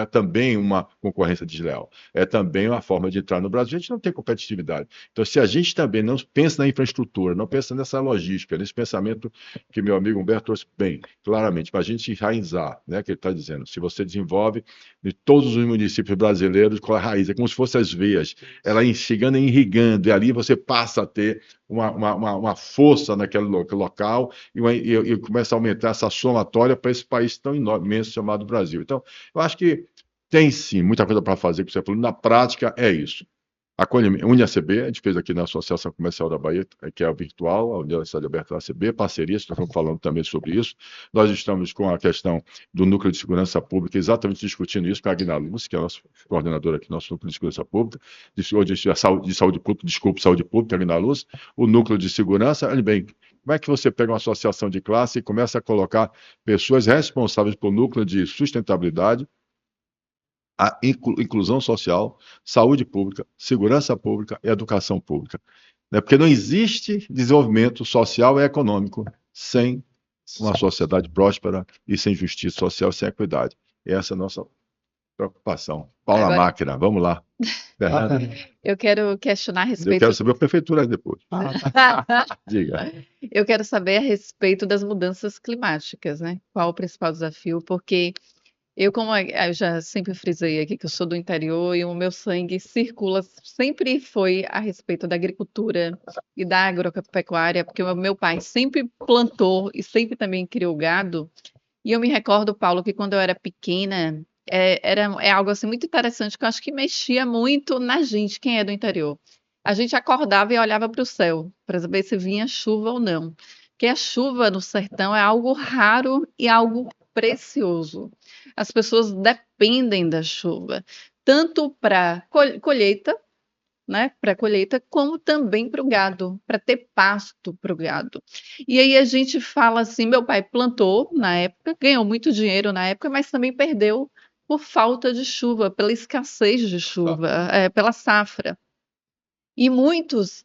também uma concorrência desleal, é também uma forma de entrar no Brasil, a gente não tem competitividade. Então, se a gente também não pensa na infraestrutura, não pensa nessa logística, nesse pensamento que meu amigo Humberto trouxe bem, claramente, para a gente enraizar, né, que ele está dizendo, se você desenvolve de todos os municípios brasileiros, com a raiz, é como se fossem as veias, ela chegando e irrigando, e ali você passa a ter uma força naquele local e começa a aumentar essa somatória para esse país tão imenso chamado Brasil. Então, eu acho que tem sim muita coisa para fazer, que você falou, na prática é isso. Acolhimento, UniACB, a gente fez aqui na Associação Comercial da Bahia, que é a virtual, a Universidade Aberta da ACB, parcerias, estamos falando também sobre isso. Nós estamos com a questão do Núcleo de Segurança Pública, exatamente discutindo isso com a Aguinaldo Luz, que é a nossa coordenadora aqui, nosso Núcleo de Segurança Pública, de saúde pública, desculpe, saúde pública, Aguinaldo Luz, o Núcleo de Segurança, olha bem, como é que você pega uma associação de classe e começa a colocar pessoas responsáveis pelo núcleo de sustentabilidade, a inclusão social, saúde pública, segurança pública e educação pública. Né? Porque não existe desenvolvimento social e econômico sem uma sociedade próspera e sem justiça social, sem equidade. Essa é a nossa Preocupação. Pau na Agora, máquina, vamos lá. Fernanda, eu quero questionar a eu respeito. quero saber a prefeitura depois. Diga. Eu quero saber a respeito das mudanças climáticas, né? Qual o principal desafio? Porque eu já sempre frisei aqui que eu sou do interior e o meu sangue circula, sempre foi a respeito da agricultura e da agropecuária, porque o meu pai sempre plantou e sempre também criou gado. E eu me recordo, Paulo, que quando eu era pequena, é algo assim muito interessante, que eu acho que mexia muito na gente, quem é do interior. A gente acordava e olhava para o céu, para saber se vinha chuva ou não. Porque a chuva no sertão é algo raro e algo precioso. As pessoas dependem da chuva, tanto para colheita, né, para colheita, como também para o gado, para ter pasto para o gado. E aí a gente fala assim, meu pai plantou na época, ganhou muito dinheiro na época, mas também perdeu por falta de chuva, pela escassez de chuva, pela safra. E muitos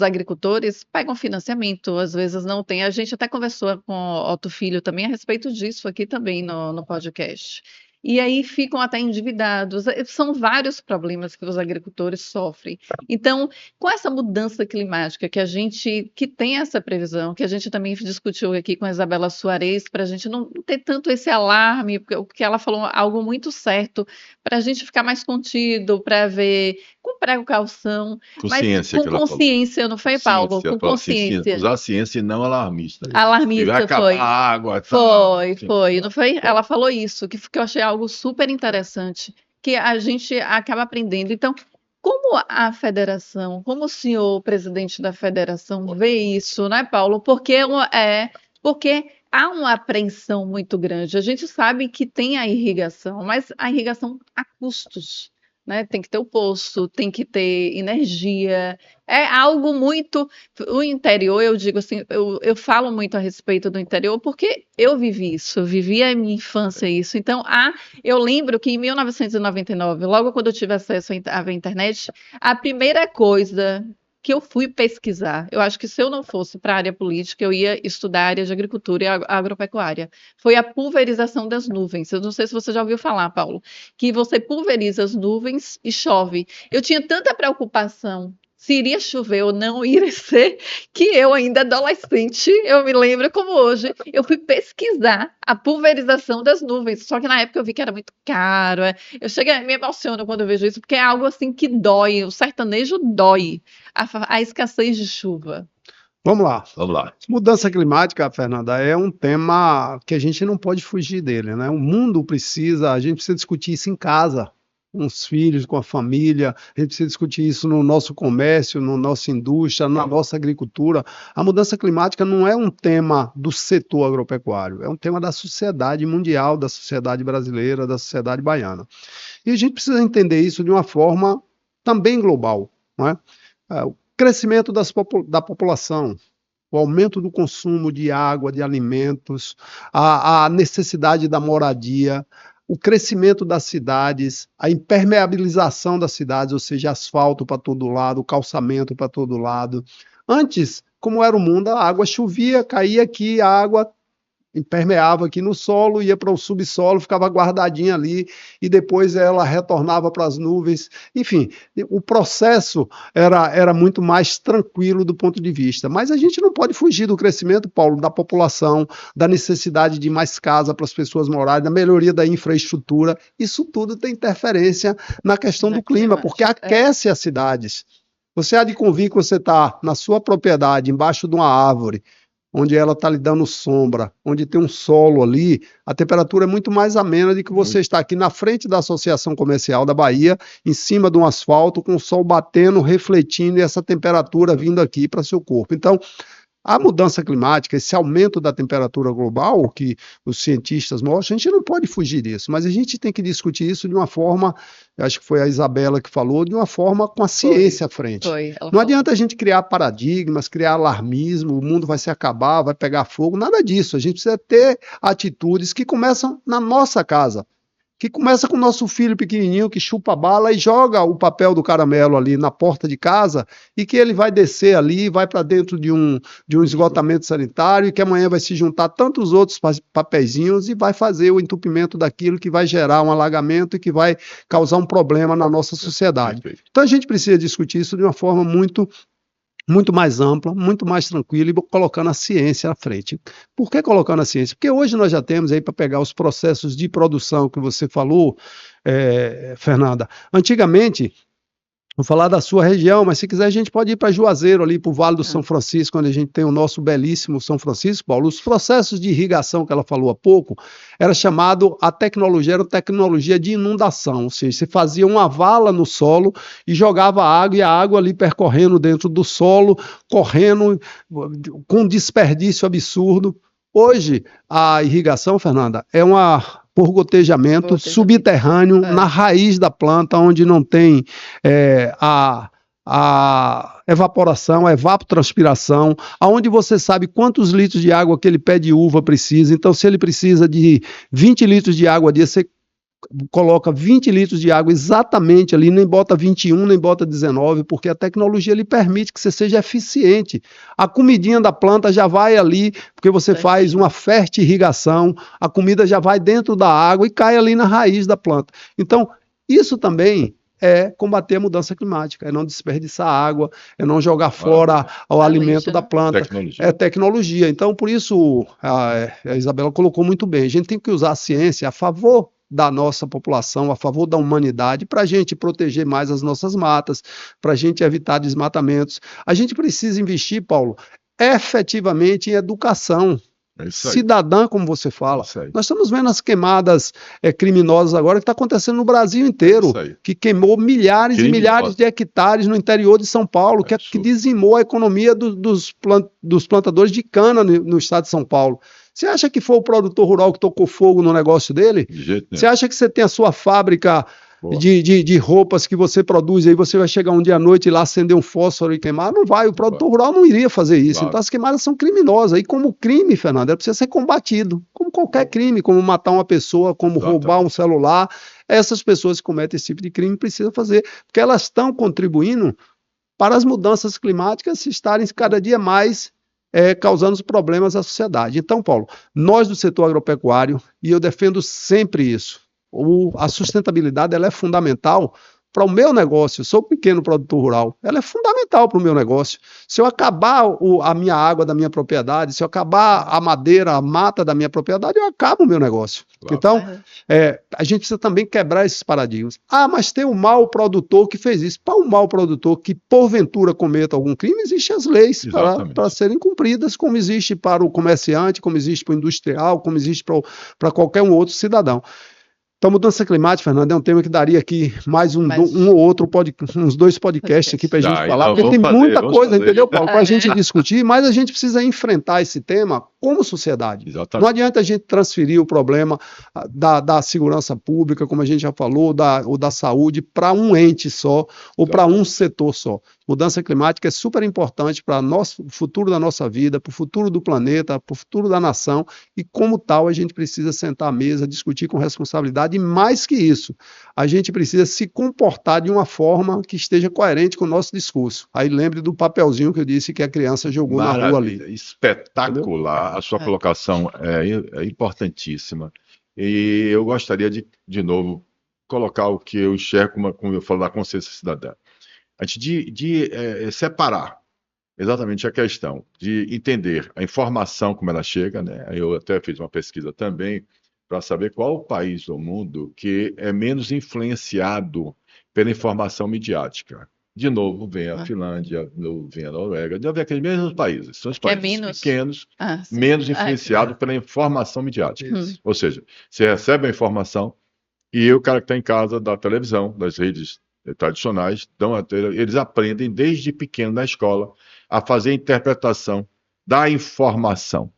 agricultores pegam financiamento, às vezes não tem. A gente até conversou com o Otto Filho também a respeito disso aqui também no podcast. E aí ficam até endividados. São vários problemas que os agricultores sofrem. Então, com essa mudança climática que tem essa previsão, que a gente também discutiu aqui com a Isabela Soares, para a gente não ter tanto esse alarme, porque ela falou algo muito certo, para a gente ficar mais contido, para ver com precaução, mas Consciência com que ela falou. consciência, não foi, Paulo? Ciência, Com falou assim, consciência. usar a ciência e não alarmista. E vai Alarmista acabar foi. a água. Tá? Foi, não foi? Ela falou isso, que eu achei algo super interessante, que a gente acaba aprendendo. Então, como a federação, como o senhor presidente da federação vê isso, né, Paulo? Porque há uma apreensão muito grande. A gente sabe que tem a irrigação, mas a irrigação a custos, né? Tem que ter o poço, tem que ter energia. É algo muito. O interior, eu digo assim, eu falo muito a respeito do interior porque eu vivi isso, eu vivi a minha infância isso. Então, eu lembro que em 1999, logo quando eu tive acesso à internet, a primeira coisa que eu fui pesquisar, eu acho que se eu não fosse para a área política, eu ia estudar a área de agricultura e agropecuária, foi a pulverização das nuvens. Eu não sei se você já ouviu falar, Paulo, que você pulveriza as nuvens e chove. Eu tinha tanta preocupação se iria chover ou não iria ser, que eu ainda adolescente, eu me lembro como hoje, eu fui pesquisar a pulverização das nuvens, só que na época eu vi que era muito caro, me emociono quando eu vejo isso, porque é algo assim que dói, o sertanejo dói, a escassez de chuva. Vamos lá. Vamos lá. Mudança climática, Fernanda, é um tema que a gente não pode fugir dele, né? O mundo precisa, a gente precisa discutir isso em casa, com os filhos, com a família, a gente precisa discutir isso no nosso comércio, na nossa indústria, na nossa agricultura. A mudança climática não é um tema do setor agropecuário, é um tema da sociedade mundial, da sociedade brasileira, da sociedade baiana. E a gente precisa entender isso de uma forma também global, não é? O crescimento da população, o aumento do consumo de água, de alimentos, a necessidade da moradia, o crescimento das cidades, a impermeabilização das cidades, ou seja, asfalto para todo lado, calçamento para todo lado. Antes, como era o mundo, a água chovia, caía aqui, a água impermeava aqui no solo, ia para o subsolo, ficava guardadinha ali, e depois ela retornava para as nuvens. Enfim, o processo era muito mais tranquilo do ponto de vista. Mas a gente não pode fugir do crescimento, Paulo, da população, da necessidade de mais casa para as pessoas morarem, da melhoria da infraestrutura. Isso tudo tem interferência na questão do clima, porque aquece as cidades. Você há de convir que você está na sua propriedade, embaixo de uma árvore, onde ela está lhe dando sombra, onde tem um solo ali, a temperatura é muito mais amena do que você está aqui na frente da Associação Comercial da Bahia, em cima de um asfalto, com o sol batendo, refletindo, e essa temperatura vindo aqui para seu corpo. Então, a mudança climática, esse aumento da temperatura global que os cientistas mostram, a gente não pode fugir disso, mas a gente tem que discutir isso de uma forma, acho que foi a Isabela que falou, de uma forma com a ciência à frente. Não adianta a gente criar paradigmas, criar alarmismo, o mundo vai se acabar, vai pegar fogo, nada disso. A gente precisa ter atitudes que começam na nossa casa. que começa com o nosso filho pequenininho que chupa a bala e joga o papel do caramelo ali na porta de casa e que ele vai descer ali, vai para dentro de um esgotamento sanitário e que amanhã vai se juntar tantos outros papeizinhos e vai fazer o entupimento daquilo que vai gerar um alagamento e que vai causar um problema na nossa sociedade. Então a gente precisa discutir isso de uma forma muito mais ampla, muito mais tranquila e colocando a ciência à frente. Por que colocando a ciência? Porque hoje nós já temos aí para pegar os processos de produção que você falou, Fernanda. Antigamente, vou falar da sua região, mas se quiser a gente pode ir para Juazeiro, ali para o Vale do São Francisco, onde a gente tem o nosso belíssimo São Francisco, Paulo. Os processos de irrigação que ela falou há pouco, era tecnologia de inundação, ou seja, você fazia uma vala no solo e jogava água, e a água ali percorrendo dentro do solo, correndo com um desperdício absurdo. Hoje, a irrigação, Fernanda, por gotejamento subterrâneo, na raiz da planta, onde não tem a evaporação, a evapotranspiração, aonde você sabe quantos litros de água aquele pé de uva precisa. Então, se ele precisa de 20 litros de água a dia, você coloca 20 litros de água exatamente ali, nem bota 21, nem bota 19, porque a tecnologia lhe permite que você seja eficiente. A comidinha da planta já vai ali, porque você faz uma fertirrigação, a comida já vai dentro da água e cai ali na raiz da planta. Então, isso também é combater a mudança climática, é não desperdiçar água, é não jogar fora o alimento da planta. É tecnologia. Então, por isso, a Isabela colocou muito bem, a gente tem que usar a ciência a favor da nossa população, a favor da humanidade, para a gente proteger mais as nossas matas, para a gente evitar desmatamentos. A gente precisa investir, Paulo, efetivamente em educação cidadã, como você fala. Nós estamos vendo as queimadas criminosas agora, que está acontecendo no Brasil inteiro, que queimou milhares e milhares de hectares no interior de São Paulo, que dizimou a economia dos plantadores de cana no estado de São Paulo. Você acha que foi o produtor rural que tocou fogo no negócio dele? Você acha que você tem a sua fábrica de roupas que você produz, aí você vai chegar um dia à noite e lá acender um fósforo e queimar? Não vai, o produtor rural não iria fazer isso. Então as queimadas são criminosas. E como crime, Fernando, precisa ser combatido. Como qualquer crime, como matar uma pessoa, como roubar um celular, essas pessoas que cometem esse tipo de crime precisam fazer, porque elas estão contribuindo para as mudanças climáticas estarem cada dia mais causando problemas à sociedade. Então, Paulo, nós do setor agropecuário, e eu defendo sempre isso, a sustentabilidade ela é fundamental para o meu negócio. Eu sou pequeno produtor rural, ela é fundamental para o meu negócio. Se eu acabar a minha água da minha propriedade, se eu acabar a madeira, a mata da minha propriedade, eu acabo o meu negócio. Então, a gente precisa também quebrar esses paradigmas. Ah, mas tem um mau produtor que fez isso. Para um mau produtor que porventura cometa algum crime, existem as leis para serem cumpridas, como existe para o comerciante, como existe para o industrial, como existe para qualquer um outro cidadão. Então, mudança climática, Fernando, é um tema que daria aqui mais um ou outro, uns 2 podcasts aqui para a gente falar, porque tem muita coisa, entendeu, Paulo, para a gente discutir, mas a gente precisa enfrentar esse tema como sociedade. Exatamente. Não adianta a gente transferir o problema da segurança pública, como a gente já falou, ou da saúde, para um ente só, ou para um setor só. Mudança climática é super importante para o futuro da nossa vida, para o futuro do planeta, para o futuro da nação, e como tal a gente precisa sentar à mesa, discutir com responsabilidade, e mais que isso, a gente precisa se comportar de uma forma que esteja coerente com o nosso discurso. Aí lembre do papelzinho que eu disse que a criança jogou na rua ali. Espetacular, entendeu? A sua colocação é importantíssima, e eu gostaria de novo, colocar o que eu enxergo, como eu falo, da consciência cidadã. Antes de separar exatamente a questão de entender a informação como ela chega, né? Eu até fiz uma pesquisa também para saber qual o país do mundo que é menos influenciado pela informação midiática. De novo, vem a Finlândia, vem a Noruega, de haver aqueles mesmos países. São os países pequenos, menos influenciados pela informação midiática. Ou seja, você recebe a informação e o cara que está em casa da televisão, das redes tradicionais, eles aprendem desde pequeno na escola a fazer a interpretação da informação.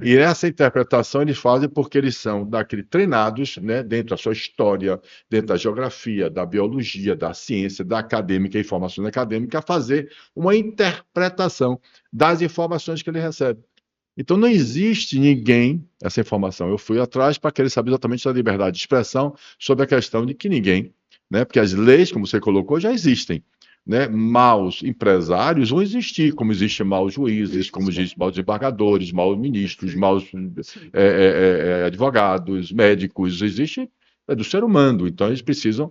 E essa interpretação eles fazem porque eles são treinados, né, dentro da sua história, dentro da geografia, da biologia, da ciência, da acadêmica, informações acadêmicas, a fazer uma interpretação das informações que ele recebe. Então não existe ninguém, essa informação. Eu fui atrás para querer saber exatamente da liberdade de expressão sobre a questão de que ninguém, né? Porque as leis, como você colocou, já existem. Né, maus empresários vão existir, como existem maus juízes, como existem maus desembargadores, maus ministros, maus advogados, médicos, existe do ser humano. Então eles precisam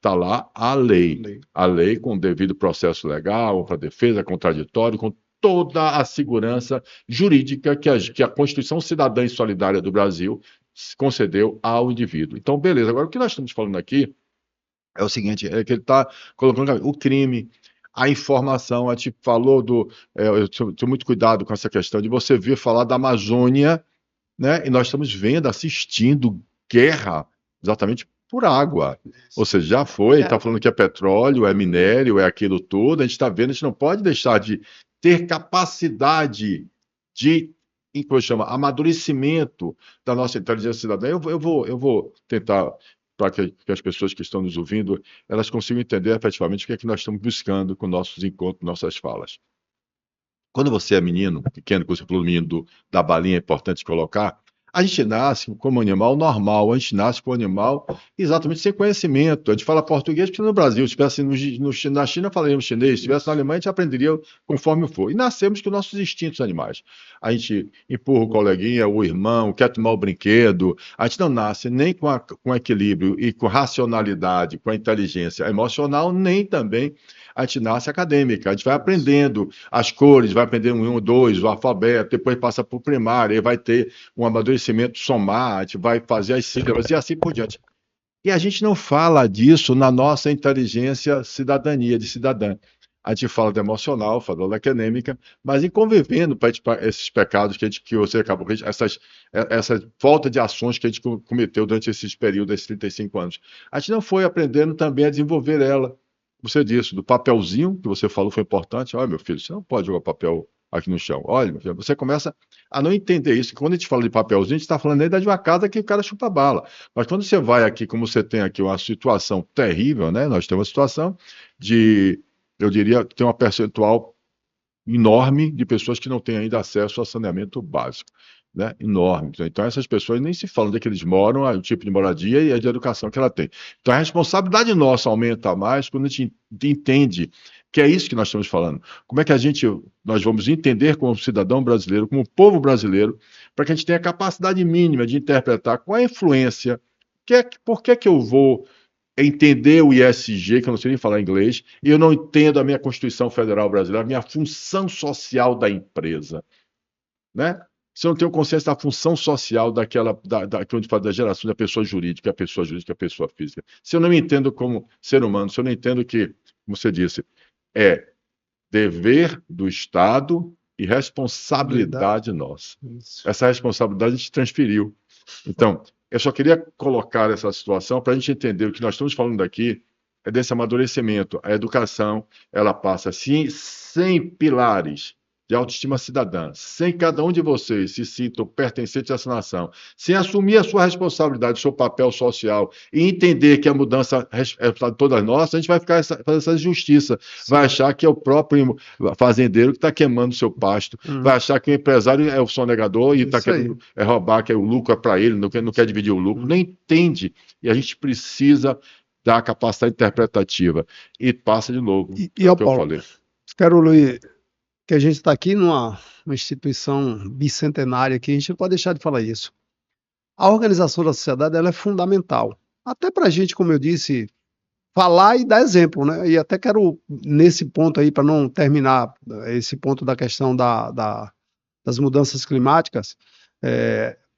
tá lá a lei com o devido processo legal, para defesa, contraditório, com toda a segurança jurídica que a Constituição Cidadã e Solidária do Brasil concedeu ao indivíduo. Então, beleza. Agora, o que nós estamos falando aqui é o seguinte, é que ele está colocando o crime, a informação, a gente falou eu tenho muito cuidado com essa questão de você vir falar da Amazônia, né? E nós estamos vendo, assistindo guerra exatamente por água. Ou seja, já foi, está falando que é petróleo, é minério, é aquilo tudo, a gente está vendo, a gente não pode deixar de ter capacidade de, como chama, amadurecimento da nossa inteligência cidadã. Eu vou tentar para que as pessoas que estão nos ouvindo, elas consigam entender efetivamente o que é que nós estamos buscando com nossos encontros, nossas falas. Quando você é menino, pequeno, que você falou do menino da balinha, é importante colocar, a gente nasce como animal normal, a gente nasce como animal exatamente sem conhecimento. A gente fala português porque no Brasil, se estivesse na China, falaríamos chinês, se estivesse na Alemanha, a gente aprenderia conforme for. E nascemos com nossos instintos animais. A gente empurra o coleguinha, o irmão, quer tomar o brinquedo. A gente não nasce nem com equilíbrio e com racionalidade, com a inteligência emocional, nem também a gente nasce acadêmica. A gente vai aprendendo as cores, vai aprender 1, 2, o alfabeto, depois passa para o primário, aí vai ter um amadurecimento somar, a gente vai fazer as sílabas e assim por diante. E a gente não fala disso na nossa inteligência cidadania, de cidadã. A gente fala do emocional, fala da acadêmica, mas em convivendo para esses pecados que você acabou, essa falta de ações que a gente cometeu durante esses períodos, esses 35 anos. A gente não foi aprendendo também a desenvolver ela. Você disse, do papelzinho, que você falou foi importante. Olha, meu filho, você não pode jogar papel aqui no chão. Olha, meu filho, você começa a não entender isso. Quando a gente fala de papelzinho, a gente está falando aí de uma casa que o cara chupa bala. Mas quando você vai aqui, como você tem aqui uma situação terrível, né? Nós temos uma situação eu diria, tem uma percentual enorme de pessoas que não têm ainda acesso a saneamento básico. Né, enorme. Então, essas pessoas nem se falam onde é que eles moram, o tipo de moradia e a de educação que ela tem. Então, a responsabilidade nossa aumenta mais quando a gente entende que é isso que nós estamos falando. Como é que nós vamos entender como cidadão brasileiro, como povo brasileiro, para que a gente tenha a capacidade mínima de interpretar qual é a influência, por que eu vou entender o ISG, que eu não sei nem falar inglês, e eu não entendo a minha Constituição Federal Brasileira, a minha função social da empresa, né? Se eu não tenho consciência da função social que a gente fala da geração da pessoa jurídica, a pessoa física. Se eu não me entendo como ser humano, se eu não entendo que, como você disse, é dever do Estado e responsabilidade nossa. Isso. Essa responsabilidade a gente transferiu. Então, eu só queria colocar essa situação para a gente entender o que nós estamos falando aqui é desse amadurecimento. A educação, ela passa assim, 100 pilares de autoestima cidadã, sem cada um de vocês se sintam pertencentes a essa nação, sem assumir a sua responsabilidade, o seu papel social e entender que a mudança é toda nossa, a gente vai ficar fazendo essa injustiça. Sim. Vai achar que é o próprio fazendeiro que está queimando o seu pasto, vai achar que o empresário é o sonegador e está querendo roubar, que o lucro é para ele, não quer dividir o lucro, nem entende. E a gente precisa da capacidade interpretativa. E passa de novo. E eu falei. Quero, Luiz, que a gente está aqui numa instituição bicentenária que a gente não pode deixar de falar isso. A organização da sociedade ela é fundamental. Até para a gente, como eu disse, falar e dar exemplo, né? E até quero, nesse ponto aí, para não terminar esse ponto da questão das mudanças climáticas,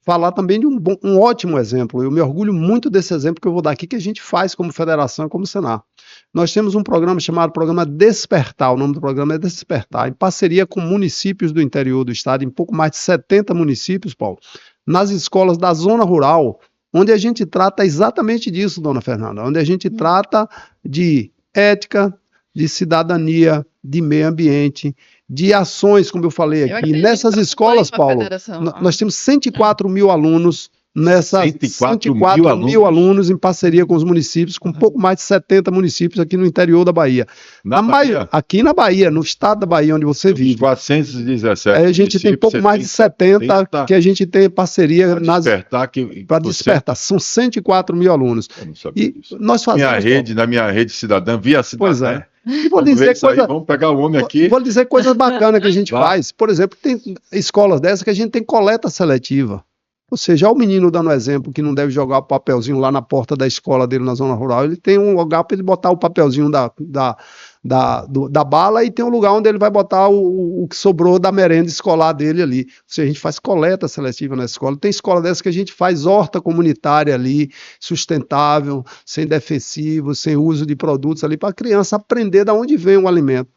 falar também de um ótimo exemplo. Eu me orgulho muito desse exemplo que eu vou dar aqui, que a gente faz como federação, como Senar. Nós temos um programa chamado Programa Despertar, o nome do programa é Despertar, em parceria com municípios do interior do estado, em pouco mais de 70 municípios, Paulo, nas escolas da zona rural, onde a gente trata exatamente disso, dona Fernanda, onde a gente trata de ética, de cidadania, de meio ambiente, de ações, como eu falei aqui. Nessas escolas, Paulo, nós temos 104 mil alunos nessas 104 mil alunos em parceria com os municípios, com um pouco mais de 70 municípios aqui no interior da Bahia. Aqui na Bahia, no estado da Bahia, onde você vive. 417. A gente tem pouco mais de 70 que a gente tem parceria para despertar. São 104 mil alunos. E nós fazemos. Na minha rede cidadã, via cidadã. Pois é. E vou dizer vamos pegar o homem aqui. Vou dizer coisas bacanas que a gente faz. Por exemplo, tem escolas dessas que a gente tem coleta seletiva. Ou seja, o menino dando exemplo que não deve jogar o papelzinho lá na porta da escola dele na zona rural, ele tem um lugar para ele botar o papelzinho da bala e tem um lugar onde ele vai botar o que sobrou da merenda escolar dele ali. Ou seja, a gente faz coleta seletiva na escola. Tem escola dessa que a gente faz horta comunitária ali, sustentável, sem defensivos, sem uso de produtos ali, para a criança aprender de onde vem o alimento.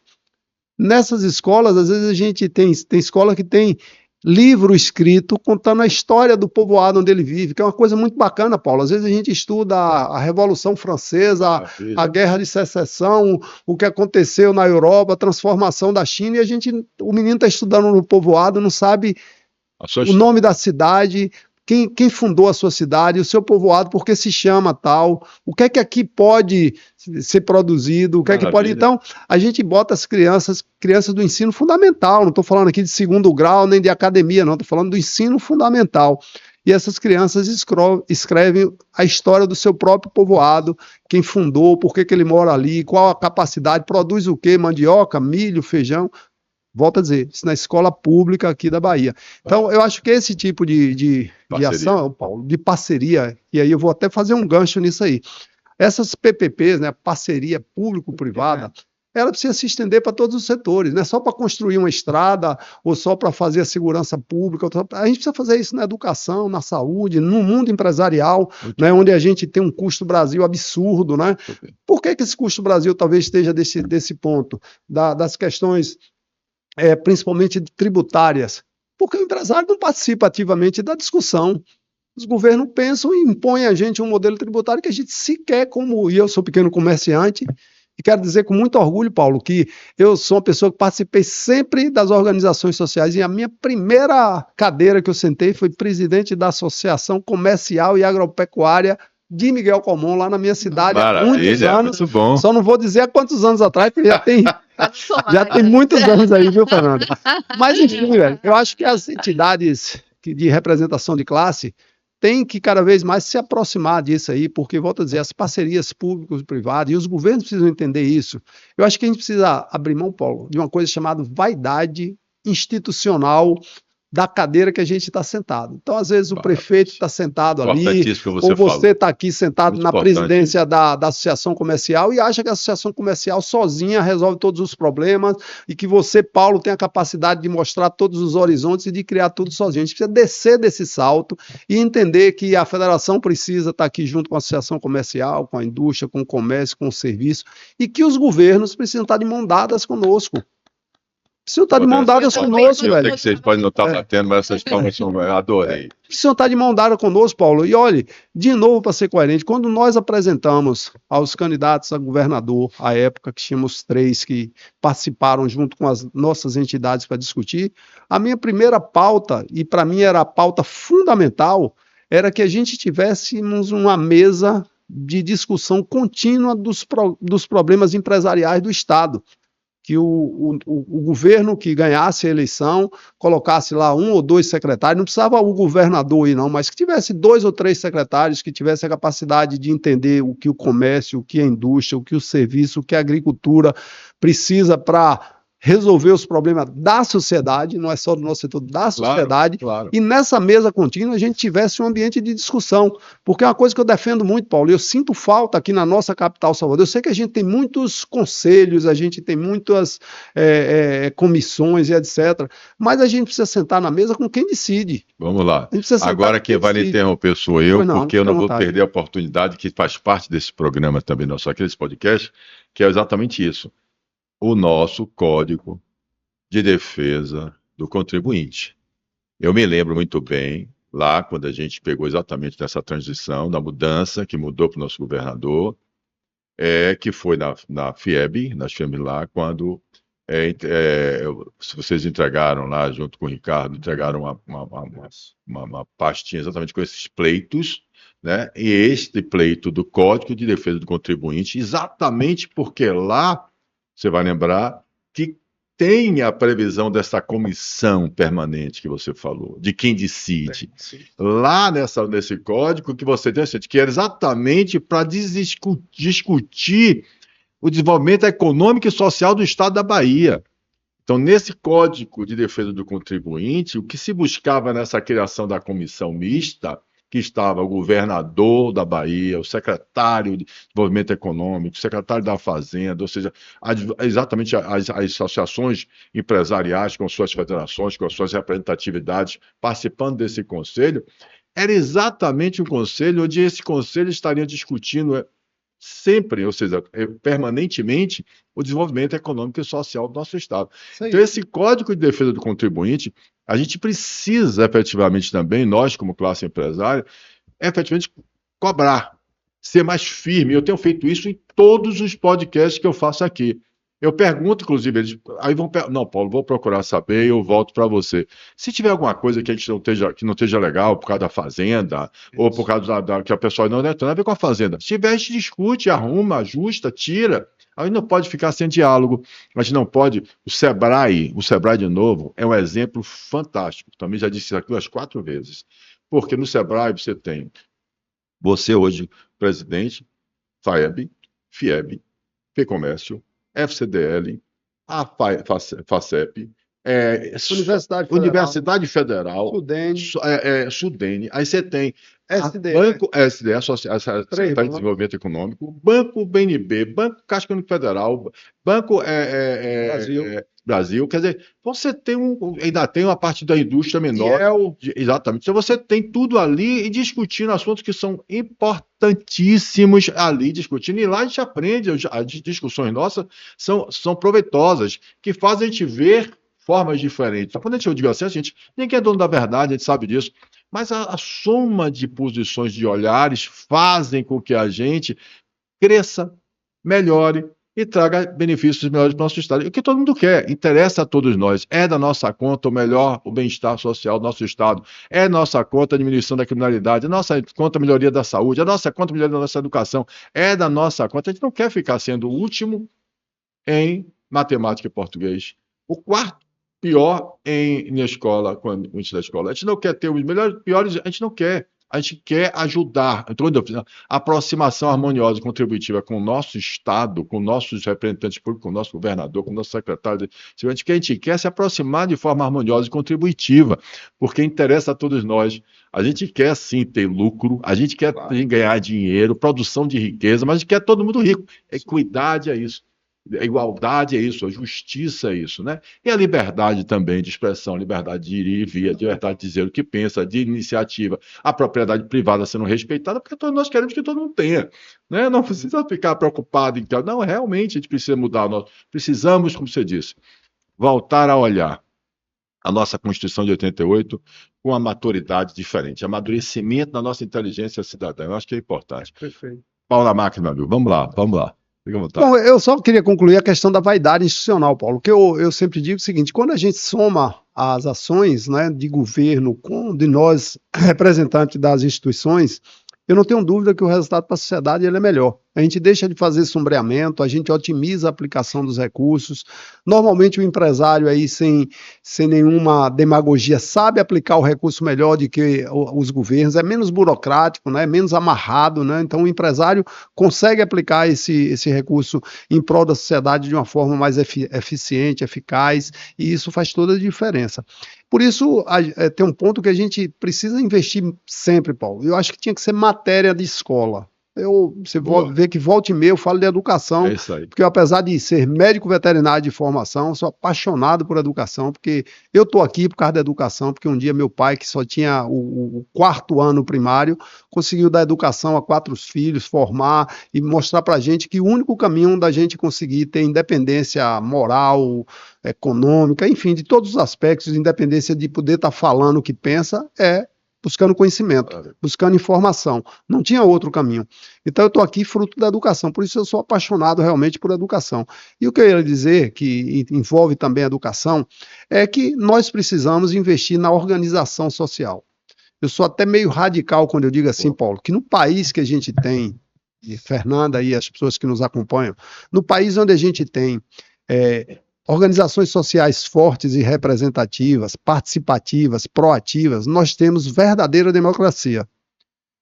Nessas escolas, às vezes a gente tem escola que tem livro escrito contando a história do povoado onde ele vive, que é uma coisa muito bacana, Paulo. Às vezes a gente estuda a Revolução Francesa, a Guerra de Secessão, o que aconteceu na Europa, a transformação da China, e o menino está estudando no povoado, não sabe o nome da cidade, quem fundou a sua cidade, o seu povoado, por que se chama tal, o que é que aqui pode ser produzido, o que é que pode... Então, a gente bota as crianças do ensino fundamental, não estou falando aqui de segundo grau, nem de academia, não, estou falando do ensino fundamental. E essas crianças escrevem a história do seu próprio povoado, quem fundou, por que ele mora ali, qual a capacidade, produz o quê, mandioca, milho, feijão... Volto a dizer, isso na escola pública aqui da Bahia. Então, eu acho que esse tipo de ação, Paulo, de parceria, e aí eu vou até fazer um gancho nisso aí. Essas PPPs, né, parceria público-privada, ela precisa se estender para todos os setores, não é só para construir uma estrada ou só para fazer a segurança pública. A gente precisa fazer isso na educação, na saúde, no mundo empresarial, né, onde a gente tem um custo Brasil absurdo. Né? Por que esse custo Brasil talvez esteja desse ponto? Das questões... principalmente tributárias, porque o empresário não participa ativamente da discussão. Os governos pensam e impõem a gente um modelo tributário que a gente sequer, e eu sou pequeno comerciante, e quero dizer com muito orgulho, Paulo, que eu sou uma pessoa que participei sempre das organizações sociais, e a minha primeira cadeira que eu sentei foi presidente da Associação Comercial e Agropecuária de Miguel Comum, lá na minha cidade, há muitos anos. Muito bom. Só não vou dizer há quantos anos atrás, porque já tem muitos anos aí, viu, Fernando? Mas, enfim, velho, eu acho que as entidades de representação de classe têm que cada vez mais se aproximar disso aí, porque, volto a dizer, as parcerias públicas e privadas, e os governos precisam entender isso. Eu acho que a gente precisa abrir mão, Paulo, de uma coisa chamada vaidade institucional da cadeira que a gente está sentado. Então, às vezes, o prefeito está sentado ali, ou você está aqui sentado muito na presidência da Associação Comercial e acha que a Associação Comercial sozinha resolve todos os problemas e que você, Paulo, tem a capacidade de mostrar todos os horizontes e de criar tudo sozinho. A gente precisa descer desse salto e entender que a federação precisa estar aqui junto com a Associação Comercial, com a indústria, com o comércio, com o serviço, e que os governos precisam estar de mão dadas conosco. Precisam estar de mão dadas conosco, velho. Eu sei que vocês podem não estar batendo, mas essas palmas são... Eu adorei. Precisam estar de mão dada conosco, Paulo. E olhe, de novo, para ser coerente, quando nós apresentamos aos candidatos a governador, à época que tínhamos 3 que participaram junto com as nossas entidades para discutir, a minha primeira pauta, e para mim era a pauta fundamental, era que a gente tivéssemos uma mesa de discussão contínua dos problemas empresariais do Estado. Que o governo que ganhasse a eleição colocasse lá 1 ou 2 secretários, não precisava o governador ir não, mas que tivesse 2 ou 3 secretários que tivessem a capacidade de entender o que o comércio, o que a indústria, o que o serviço, o que a agricultura precisa para resolver os problemas da sociedade, não é só do nosso setor, da sociedade, claro. E nessa mesa contínua a gente tivesse um ambiente de discussão, porque é uma coisa que eu defendo muito, Paulo, eu sinto falta aqui na nossa capital, Salvador, eu sei que a gente tem muitos conselhos, a gente tem muitas comissões e etc, mas a gente precisa sentar na mesa com quem decide. Vamos lá, agora quem vai lhe interromper sou eu, porque eu não vou perder a oportunidade que faz parte desse programa também, não só aqui desse podcast, que é exatamente isso. O nosso Código de Defesa do Contribuinte. Eu me lembro muito bem, lá quando a gente pegou exatamente nessa transição, da mudança que mudou para o nosso governador, que foi na FIEB, nós tivemos lá, quando se vocês entregaram lá, junto com o Ricardo, entregaram uma pastinha exatamente com esses pleitos, né? E este pleito do Código de Defesa do Contribuinte, exatamente porque lá, você vai lembrar, que tem a previsão dessa comissão permanente que você falou, de quem decide. Sim. Lá nesse código que você tem, que era exatamente para discutir o desenvolvimento econômico e social do Estado da Bahia. Então, nesse Código de Defesa do Contribuinte, o que se buscava nessa criação da comissão mista, que estava o governador da Bahia, o secretário de Desenvolvimento Econômico, o secretário da Fazenda, ou seja, exatamente as associações empresariais com suas federações, com suas representatividades, participando desse conselho, era exatamente um conselho onde esse conselho estaria discutindo sempre, ou seja, permanentemente, o desenvolvimento econômico e social do nosso Estado. Então, esse Código de Defesa do Contribuinte, a gente precisa efetivamente também, nós como classe empresária, efetivamente cobrar, ser mais firme. Eu tenho feito isso em todos os podcasts que eu faço aqui. Eu pergunto, inclusive, eles aí vão não, Paulo, vou procurar saber e eu volto para você. Se tiver alguma coisa que a gente que não esteja legal por causa da fazenda, ou por causa que a pessoa não tem nada a ver com a fazenda. Se tiver, a gente discute, arruma, ajusta, tira. Aí não pode ficar sem diálogo. A gente não pode. O Sebrae de novo, é um exemplo fantástico. Também já disse isso aqui umas 4 vezes. Porque no Sebrae você hoje, presidente, FIEB, FEComércio, FCDL, a FACEP, Universidade Federal, Sudene, aí você tem Banco SDE, Secretaria de Desenvolvimento Econômico, Banco BNB, Banco Caixa Econômica Federal, Banco Brasil, quer dizer, você tem ainda tem uma parte da indústria menor. Exatamente. Então você tem tudo ali e discutindo assuntos que são importantíssimos ali, discutindo. E lá a gente aprende, as discussões nossas são proveitosas, que fazem a gente ver formas diferentes. Quando eu digo assim, ninguém é dono da verdade, a gente sabe disso, mas a soma de posições, de olhares, fazem com que a gente cresça, melhore e traga benefícios melhores para o nosso Estado. O que todo mundo quer, interessa a todos nós. É da nossa conta o bem-estar social do nosso Estado, é nossa conta a diminuição da criminalidade, é nossa conta a melhoria da saúde, é nossa conta a melhoria da nossa educação, é da nossa conta. A gente não quer ficar sendo o último em matemática e português, o quarto pior na escola, quando antes da escola. A gente não quer ter os melhores, piores, a gente não quer. A gente quer ajudar. Então, a aproximação harmoniosa e contributiva com o nosso Estado, com nossos representantes públicos, com o nosso governador, com o nosso secretário. A gente quer se aproximar de forma harmoniosa e contributiva, porque interessa a todos nós. A gente quer, sim, ter lucro, a gente quer ganhar dinheiro, produção de riqueza, mas a gente quer todo mundo rico. Equidade é isso. A igualdade é isso, a justiça é isso, né? E a liberdade também de expressão, liberdade de ir e vir, a liberdade de dizer o que pensa, de iniciativa, a propriedade privada sendo respeitada, porque todos nós queremos que todo mundo tenha, né? Não precisa ficar preocupado em que, não, realmente a gente precisa mudar, nós precisamos, como você disse, voltar a olhar a nossa Constituição de 88 com uma maturidade diferente, amadurecimento da nossa inteligência cidadã. Eu acho que é importante. Perfeito. Paulo da Máquina, meu amigo, vamos lá. Bom, eu só queria concluir a questão da vaidade institucional, Paulo, que eu sempre digo o seguinte: quando a gente soma as ações, né, de governo de nós, representantes das instituições, eu não tenho dúvida que o resultado para a sociedade ele é melhor. A gente deixa de fazer sombreamento, a gente otimiza a aplicação dos recursos. Normalmente o empresário aí, sem nenhuma demagogia, sabe aplicar o recurso melhor do que os governos, é menos burocrático, né? Menos amarrado, né? Então o empresário consegue aplicar esse recurso em prol da sociedade de uma forma mais eficiente, eficaz, e isso faz toda a diferença. Por isso, tem um ponto que a gente precisa investir sempre, Paulo. Eu acho que tinha que ser matéria de escola. Você vê que volta e meia eu falo de educação, porque eu, apesar de ser médico veterinário de formação, sou apaixonado por educação, porque eu estou aqui por causa da educação, porque um dia meu pai, que só tinha o 4º ano primário, conseguiu dar educação a 4 filhos, formar e mostrar para a gente que o único caminho da gente conseguir ter independência moral, econômica, enfim, de todos os aspectos, independência de poder estar falando o que pensa, é buscando conhecimento, buscando informação. Não tinha outro caminho. Então eu estou aqui fruto da educação, por isso eu sou apaixonado realmente por educação. E o que eu ia dizer, que envolve também a educação, é que nós precisamos investir na organização social. Eu sou até meio radical quando eu digo assim, Paulo, que no país que a gente tem, e Fernanda e as pessoas que nos acompanham, no país onde a gente tem organizações sociais fortes e representativas, participativas, proativas, nós temos verdadeira democracia.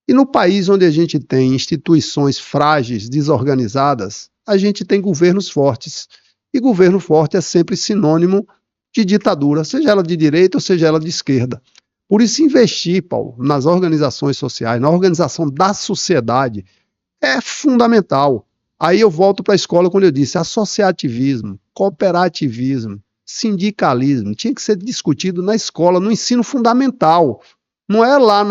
E no país onde a gente tem instituições frágeis, desorganizadas, a gente tem governos fortes. E governo forte é sempre sinônimo de ditadura, seja ela de direita ou seja ela de esquerda. Por isso, investir, Paulo, nas organizações sociais, na organização da sociedade, é fundamental. Aí eu volto para a escola quando eu disse associativismo, cooperativismo, sindicalismo, tinha que ser discutido na escola, no ensino fundamental. Não é lá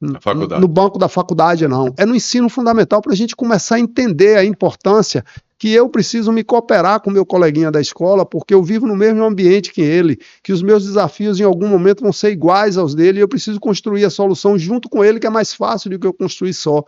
no banco da faculdade, não. É no ensino fundamental para a gente começar a entender a importância que eu preciso me cooperar com o meu coleguinha da escola, porque eu vivo no mesmo ambiente que ele, que os meus desafios em algum momento vão ser iguais aos dele, e eu preciso construir a solução junto com ele, que é mais fácil do que eu construir só.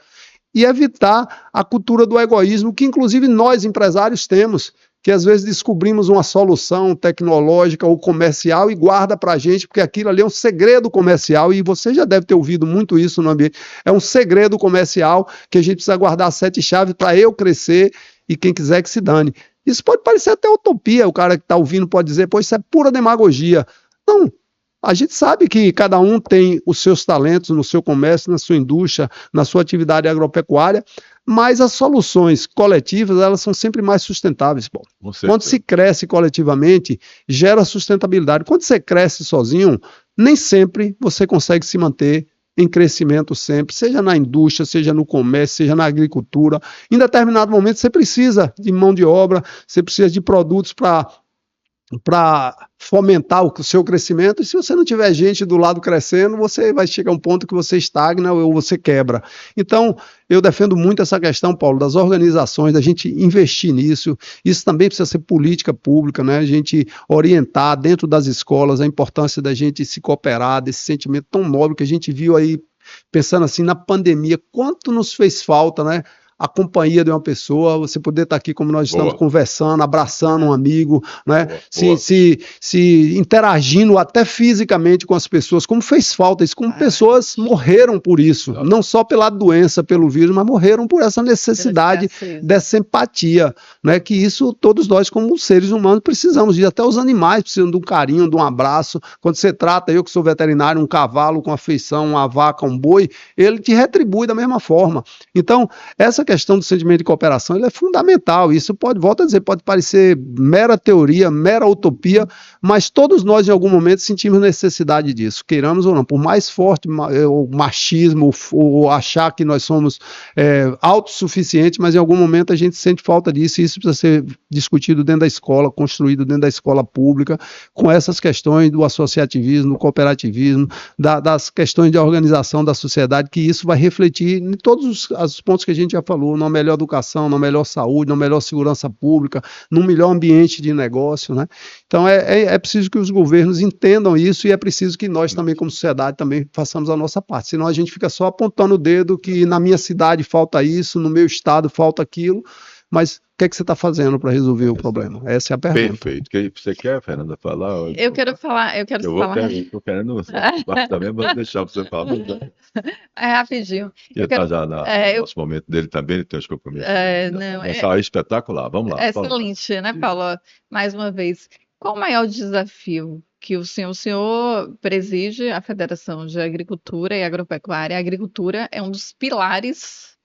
E evitar a cultura do egoísmo, que inclusive nós, empresários, temos, que às vezes descobrimos uma solução tecnológica ou comercial e guarda para a gente, porque aquilo ali é um segredo comercial, e você já deve ter ouvido muito isso no ambiente, é um segredo comercial que a gente precisa guardar 7 chaves para eu crescer e quem quiser que se dane. Isso pode parecer até utopia, o cara que está ouvindo pode dizer, pô, isso é pura demagogia. Não, a gente sabe que cada um tem os seus talentos no seu comércio, na sua indústria, na sua atividade agropecuária, mas as soluções coletivas, elas são sempre mais sustentáveis, Paulo. Quando se cresce coletivamente, gera sustentabilidade. Quando você cresce sozinho, nem sempre você consegue se manter em crescimento sempre, seja na indústria, seja no comércio, seja na agricultura. Em determinado momento você precisa de mão de obra, você precisa de produtos para fomentar o seu crescimento, e se você não tiver gente do lado crescendo, você vai chegar a um ponto que você estagna ou você quebra. Então, eu defendo muito essa questão, Paulo, das organizações, da gente investir nisso. Isso também precisa ser política pública, né? A gente orientar dentro das escolas a importância da gente se cooperar, desse sentimento tão nobre que a gente viu aí, pensando assim, na pandemia, quanto nos fez falta, né? A companhia de uma pessoa, você poder estar aqui como nós estamos conversando, abraçando um amigo, né? Se interagindo até fisicamente com as pessoas, como fez falta isso, como pessoas morreram por isso, não só pela doença, pelo vírus, mas morreram por essa necessidade dessa empatia, né? Que isso todos nós como seres humanos precisamos de, até os animais precisam de um carinho, de um abraço. Quando você trata, eu que sou veterinário, um cavalo com afeição, uma vaca, um boi, ele te retribui da mesma forma. Então, essa questão do sentimento de cooperação, ele é fundamental. Isso pode, volto a dizer, pode parecer mera teoria, mera utopia, mas todos nós em algum momento sentimos necessidade disso, queiramos ou não. Por mais forte o machismo, ou achar que nós somos autossuficientes, mas em algum momento a gente sente falta disso, e isso precisa ser discutido dentro da escola, construído dentro da escola pública, com essas questões do associativismo, do cooperativismo, das questões de organização da sociedade, que isso vai refletir em todos os pontos que a gente já falou, numa melhor educação, numa melhor saúde, numa melhor segurança pública, num melhor ambiente de negócio, né? Então é preciso que os governos entendam isso, e é preciso que nós também, como sociedade, também façamos a nossa parte, senão a gente fica só apontando o dedo que na minha cidade falta isso, no meu estado falta aquilo, mas o que é que você está fazendo para resolver o problema? Essa é a pergunta. Perfeito. Que você quer, Fernanda, falar? Eu quero falar. Estou querendo também, vou deixar você falar. É rapidinho. Ele está já no nosso momento dele também, ele tem os compromissos. É espetacular, vamos lá. Excelente, né, Paulo? Mais uma vez, qual o maior desafio que o senhor preside a Federação de Agricultura e Agropecuária? A agricultura é um dos pilares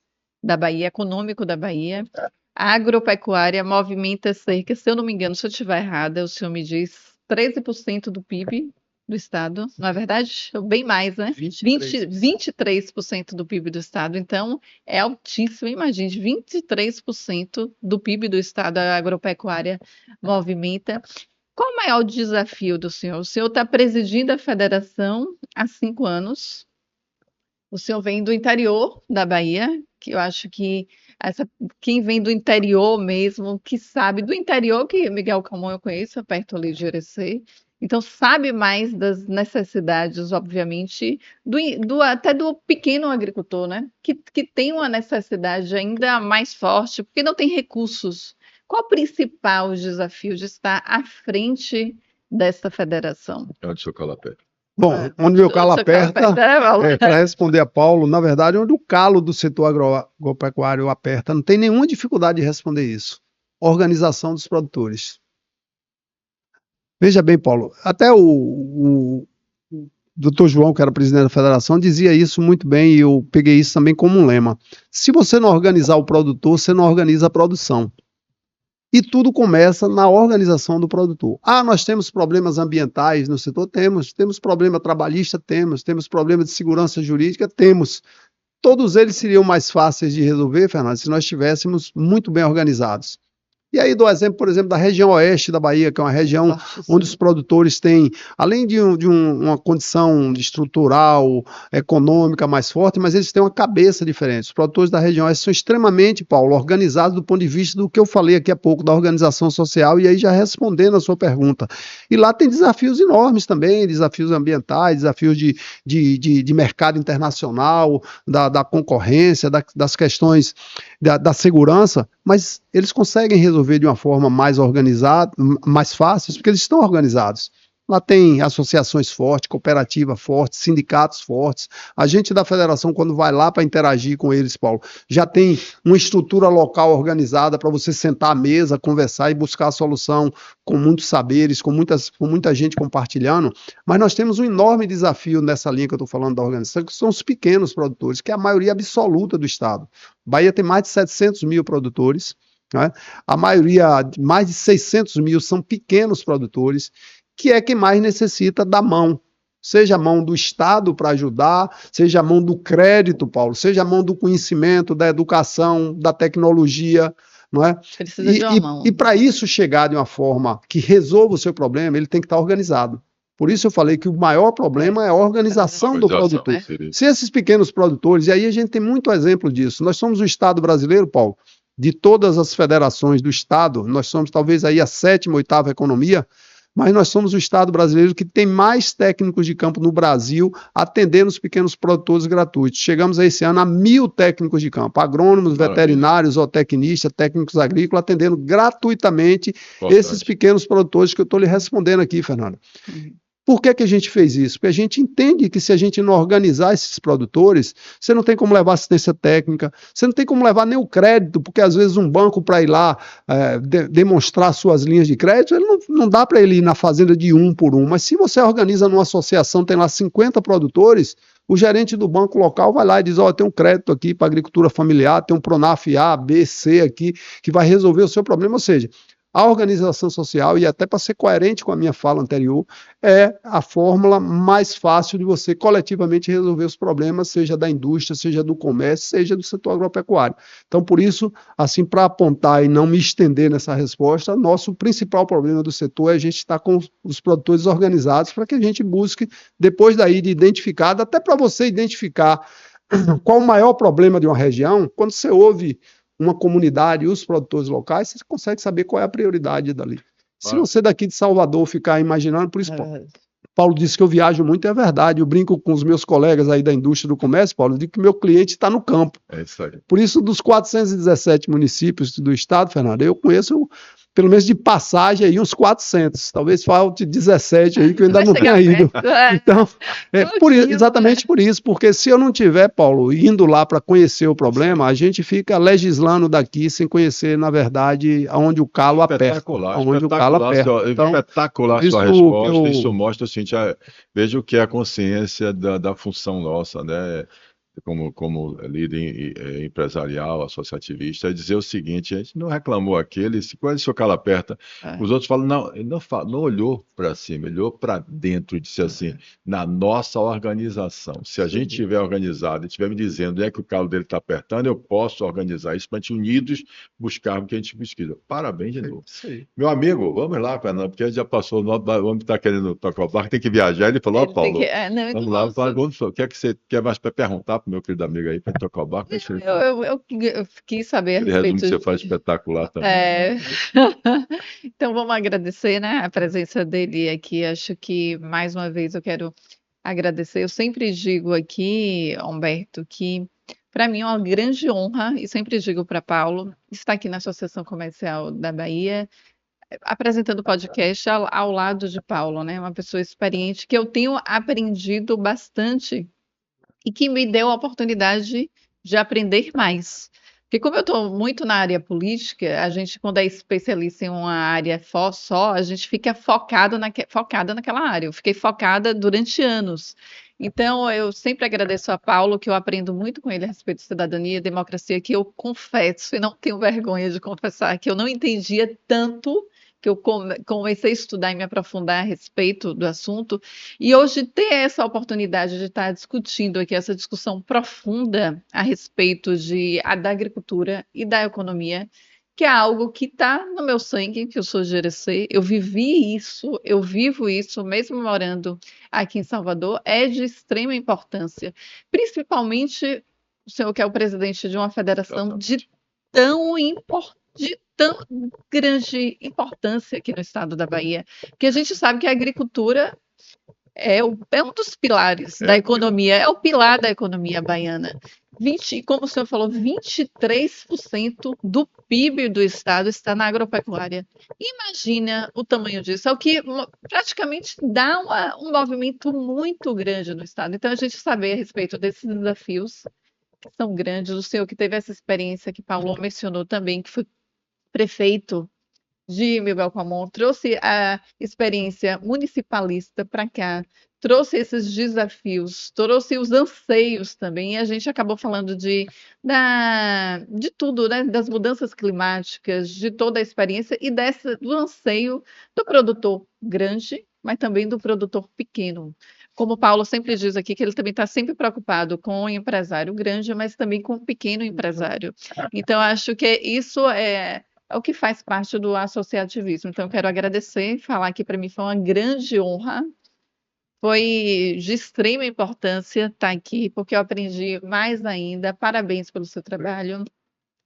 da Bahia, econômico da Bahia. A agropecuária movimenta cerca, se eu não me engano, se eu estiver errada, o senhor me diz, 13% do PIB do estado, não é verdade? Bem mais, né? 23% do PIB do estado, então é altíssimo, imagine, 23% do PIB do estado a agropecuária movimenta. Qual o maior desafio do senhor? O senhor está presidindo a federação há 5 anos, o senhor vem do interior da Bahia, que eu acho que quem vem do interior mesmo, que sabe, do interior, que Miguel Camão eu conheço, perto ali de Irecê, Então sabe mais das necessidades, obviamente, até do pequeno agricultor, né? Que tem uma necessidade ainda mais forte, porque não tem recursos. Qual o principal desafio de estar à frente dessa federação? É onde o seu calo aperta. Bom, onde meu calo Seu calo aperta, aperta, Paulo? para responder a Paulo, na verdade, onde o calo do setor agropecuário aperta, não tem nenhuma dificuldade de responder isso. Organização dos produtores. Veja bem, Paulo, até o Dr. João, que era presidente da federação, dizia isso muito bem e eu peguei isso também como um lema. Se você não organizar o produtor, você não organiza a produção. E tudo começa na organização do produtor. Ah, nós temos problemas ambientais no setor? Temos problema trabalhista? Temos problema de segurança jurídica? Temos. Todos eles seriam mais fáceis de resolver, Fernando, se nós estivéssemos muito bem organizados. E aí dou exemplo, por exemplo, da região oeste da Bahia, que é uma região onde os produtores têm, além de uma condição estrutural, econômica mais forte, mas eles têm uma cabeça diferente. Os produtores da região oeste são extremamente, Paulo, organizados do ponto de vista do que eu falei aqui há pouco, da organização social, e aí já respondendo a sua pergunta. E lá tem desafios enormes também, desafios ambientais, desafios de mercado internacional, da concorrência, das questões da segurança, mas eles conseguem resolver de uma forma mais organizada, mais fácil, porque eles estão organizados. Lá tem associações fortes, cooperativa forte, sindicatos fortes. A gente da federação, quando vai lá para interagir com eles, Paulo, já tem uma estrutura local organizada para você sentar à mesa, conversar e buscar a solução com muitos saberes, com muita gente compartilhando. Mas nós temos um enorme desafio nessa linha que eu estou falando da organização, que são os pequenos produtores, que é a maioria absoluta do estado. Bahia tem mais de 700 mil produtores, né? A maioria, mais de 600 mil, são pequenos produtores, que é quem mais necessita da mão, seja a mão do Estado para ajudar, seja a mão do crédito, Paulo, seja a mão do conhecimento, da educação, da tecnologia, não é? Precisa de uma mão. E para isso chegar de uma forma que resolva o seu problema, ele tem que estar organizado. Por isso eu falei que o maior problema é a organização do produtor. Se esses pequenos produtores, e aí a gente tem muito exemplo disso, nós somos o Estado brasileiro, Paulo, de todas as federações do Estado, nós somos talvez aí a 7ª, 8ª economia, mas nós somos o Estado brasileiro que tem mais técnicos de campo no Brasil atendendo os pequenos produtores gratuitos. Chegamos a esse ano a 1.000 técnicos de campo, agrônomos, veterinários, zootecnistas, técnicos agrícolas, atendendo gratuitamente esses pequenos produtores que eu estou lhe respondendo aqui, Fernando. Por que a gente fez isso? Porque a gente entende que se a gente não organizar esses produtores, você não tem como levar assistência técnica, você não tem como levar nem o crédito, porque às vezes um banco para ir lá demonstrar suas linhas de crédito, ele não dá para ele ir na fazenda de um por um, mas se você organiza numa associação, tem lá 50 produtores, o gerente do banco local vai lá e diz, tem um crédito aqui para agricultura familiar, tem um Pronaf A, B, C aqui, que vai resolver o seu problema, ou seja, a organização social, e até para ser coerente com a minha fala anterior, é a fórmula mais fácil de você coletivamente resolver os problemas, seja da indústria, seja do comércio, seja do setor agropecuário. Então, por isso, assim, para apontar e não me estender nessa resposta, nosso principal problema do setor é a gente estar com os produtores organizados para que a gente busque, depois daí de identificado, até para você identificar qual o maior problema de uma região, quando você ouve uma comunidade e os produtores locais, você consegue saber qual é a prioridade dali. Se você daqui de Salvador ficar imaginando, por isso Paulo disse que eu viajo muito, é verdade, eu brinco com os meus colegas aí da indústria do comércio, Paulo, eu digo que meu cliente está no campo. É isso aí. Por isso, dos 417 municípios do estado, Fernando, eu conheço, pelo menos de passagem, aí uns 400. Talvez falte 17 aí que eu ainda não tenha ido. Então, exatamente por isso, porque se eu não tiver, Paulo, indo lá para conhecer o problema, a gente fica legislando daqui sem conhecer, na verdade, aonde o calo aperta. Onde o calo aperta. Então, espetacular sua resposta. Isso mostra, assim, veja o que é a consciência da função nossa, né? Como líder empresarial, associativista, é dizer o seguinte: a gente não reclamou aquele, quando o seu calo aperta, os outros falam, não, ele não olhou para cima, ele olhou para dentro e disse assim, na nossa organização, se a gente estiver organizado e estiver me dizendo onde é que o calo dele está apertando, eu posso organizar isso para a gente unidos buscar o que a gente pesquisa. Parabéns de novo. Meu amigo, vamos lá, Fernando, porque a gente já passou, o homem está querendo tocar o barco, tem que viajar, ele falou, Paulo, vamos lá, o que é que você quer mais para perguntar com o meu querido amigo aí para tocar o barco. Eu quis saber a Aquele resumo respeito que você faz espetacular também. Então vamos agradecer, né, a presença dele aqui. Acho que mais uma vez eu quero agradecer. Eu sempre digo aqui, Humberto, que para mim é uma grande honra, e sempre digo para Paulo, estar aqui na Associação Comercial da Bahia, apresentando o podcast ao lado de Paulo, né? Uma pessoa experiente que eu tenho aprendido bastante e que me deu a oportunidade de aprender mais. Porque como eu estou muito na área política, a gente, quando é especialista em uma área só, a gente fica focada naquela área. Eu fiquei focada durante anos. Então, eu sempre agradeço a Paulo, que eu aprendo muito com ele a respeito de cidadania e democracia, que eu confesso, e não tenho vergonha de confessar, que eu não entendia tanto, que eu comecei a estudar e me aprofundar a respeito do assunto, e hoje ter essa oportunidade de estar discutindo aqui essa discussão profunda a respeito da agricultura e da economia, que é algo que está no meu sangue, que eu sou Jerecê, eu vivi isso, eu vivo isso, mesmo morando aqui em Salvador, é de extrema importância, principalmente o senhor que é o presidente de uma federação de tão grande importância aqui no estado da Bahia, porque a gente sabe que a agricultura é um dos pilares da economia, é o pilar da economia baiana. Como o senhor falou, 23% do PIB do estado está na agropecuária. Imagina o tamanho disso, é o que praticamente dá um movimento muito grande no estado. Então, a gente saber a respeito desses desafios que são grandes, o senhor que teve essa experiência que Paulo mencionou também, que foi prefeito de Miguel Camon, trouxe a experiência municipalista para cá, trouxe esses desafios, trouxe os anseios também, e a gente acabou falando de tudo, né? Das mudanças climáticas, de toda a experiência e do anseio do produtor grande, mas também do produtor pequeno. Como o Paulo sempre diz aqui, que ele também está sempre preocupado com o empresário grande, mas também com o pequeno empresário. Então, acho que isso é o que faz parte do associativismo. Então, eu quero agradecer, falar que para mim foi uma grande honra, foi de extrema importância estar aqui, porque eu aprendi mais ainda. Parabéns pelo seu trabalho,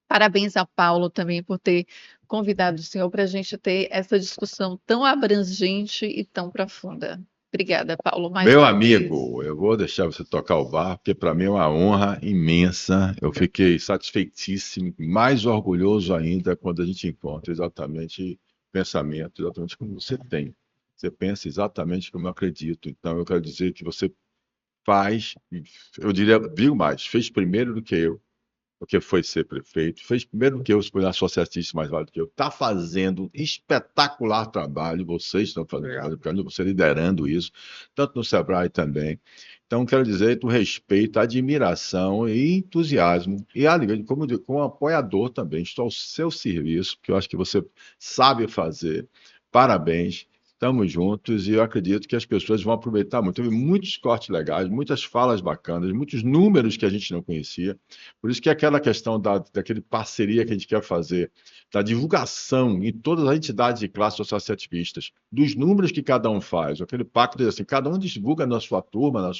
parabéns a Paulo também por ter convidado o senhor para a gente ter essa discussão tão abrangente e tão profunda. Obrigada, Paulo. Meu amigo, eu vou deixar você tocar o barco, porque para mim é uma honra imensa. Eu fiquei satisfeitíssimo, mais orgulhoso ainda quando a gente encontra exatamente pensamento, exatamente como você tem. Você pensa exatamente como eu acredito. Então, eu quero dizer que você faz, eu diria, digo mais, fez primeiro do que eu, porque foi ser prefeito, fez primeiro do que eu, foi associatista mais válido do que eu, está fazendo espetacular trabalho, vocês estão fazendo trabalho, você liderando isso, tanto no Sebrae também. Então, quero dizer, do respeito, admiração e entusiasmo, e alegria, como eu digo, como apoiador também, estou ao seu serviço, porque eu acho que você sabe fazer. Parabéns. Estamos juntos e eu acredito que as pessoas vão aproveitar muito. Teve muitos cortes legais, muitas falas bacanas, muitos números que a gente não conhecia. Por isso que aquela questão daquele parceria que a gente quer fazer, da divulgação em todas as entidades de classe associativistas, dos números que cada um faz, aquele pacto de assim, cada um divulga na sua turma, na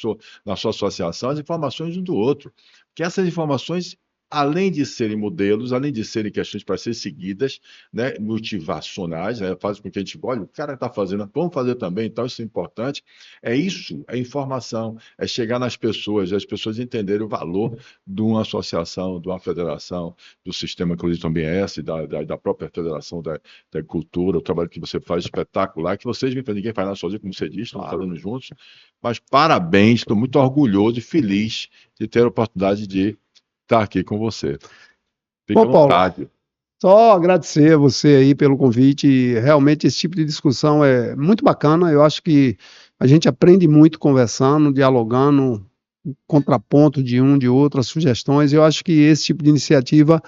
sua associação, as informações um do outro. Que essas informações, além de serem modelos, além de serem questões para ser seguidas, né, motivacionais, né, faz com que a gente, olha, o cara está fazendo, vamos fazer também, então isso é importante. É isso, é informação, é chegar nas pessoas, as pessoas entenderem o valor de uma associação, de uma federação, do sistema que o também é esse, da própria federação da agricultura, o trabalho que você faz espetacular, que vocês me ninguém faz nada sozinho, como você disse, estão fazendo juntos, mas parabéns, estou muito orgulhoso e feliz de ter a oportunidade de estar aqui com você. Fique à vontade. Paulo, só agradecer a você aí pelo convite. Realmente esse tipo de discussão é muito bacana. Eu acho que a gente aprende muito conversando, dialogando, contraponto de um, de outro, as sugestões. Eu acho que esse tipo de iniciativa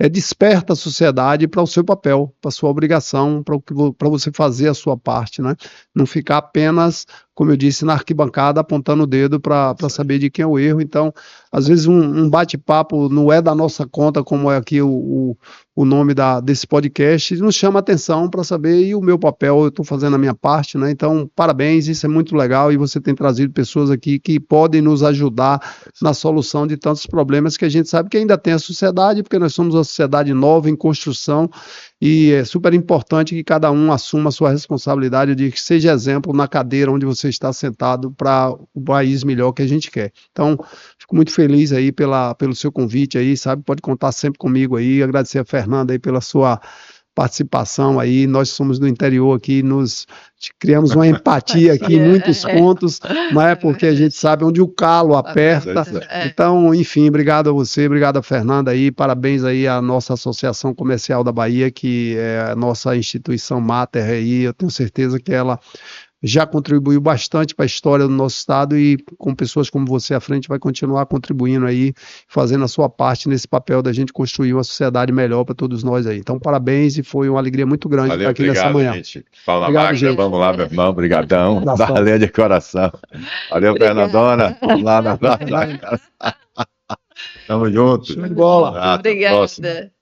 desperta a sociedade para o seu papel, para a sua obrigação, para você fazer a sua parte, né? Não ficar apenas como eu disse, na arquibancada, apontando o dedo para saber de quem é o erro. Então, às vezes um bate-papo não é da nossa conta, como é aqui o nome desse podcast, nos chama a atenção para saber, e o meu papel, eu estou fazendo a minha parte, né? Então, parabéns, isso é muito legal, e você tem trazido pessoas aqui que podem nos ajudar na solução de tantos problemas que a gente sabe que ainda tem a sociedade, porque nós somos uma sociedade nova em construção, e é super importante que cada um assuma a sua responsabilidade de que seja exemplo na cadeira onde você está sentado para o país melhor que a gente quer. Então, fico muito feliz aí pelo seu convite aí, sabe? Pode contar sempre comigo aí. Agradecer a Fernanda aí pela sua participação aí. Nós somos do interior aqui, criamos uma empatia aqui em muitos pontos, né? Porque a gente sabe onde o calo aperta. Então, enfim, obrigado a você, obrigado a Fernanda aí, parabéns aí à nossa Associação Comercial da Bahia, que é a nossa instituição máter aí. Eu tenho certeza que ela já contribuiu bastante para a história do nosso estado, e com pessoas como você à frente vai continuar contribuindo aí, fazendo a sua parte nesse papel da gente construir uma sociedade melhor para todos nós aí. Então, parabéns, e foi uma alegria muito grande estar aqui nessa manhã. Gente. Paula Obrigado, Magda, gente. vamos lá, meu irmão, brigadão, Abração. valeu de coração. Valeu, Obrigada. Fernandona, vamos lá. Tamo junto. Show de bola. Até a próxima. Obrigada.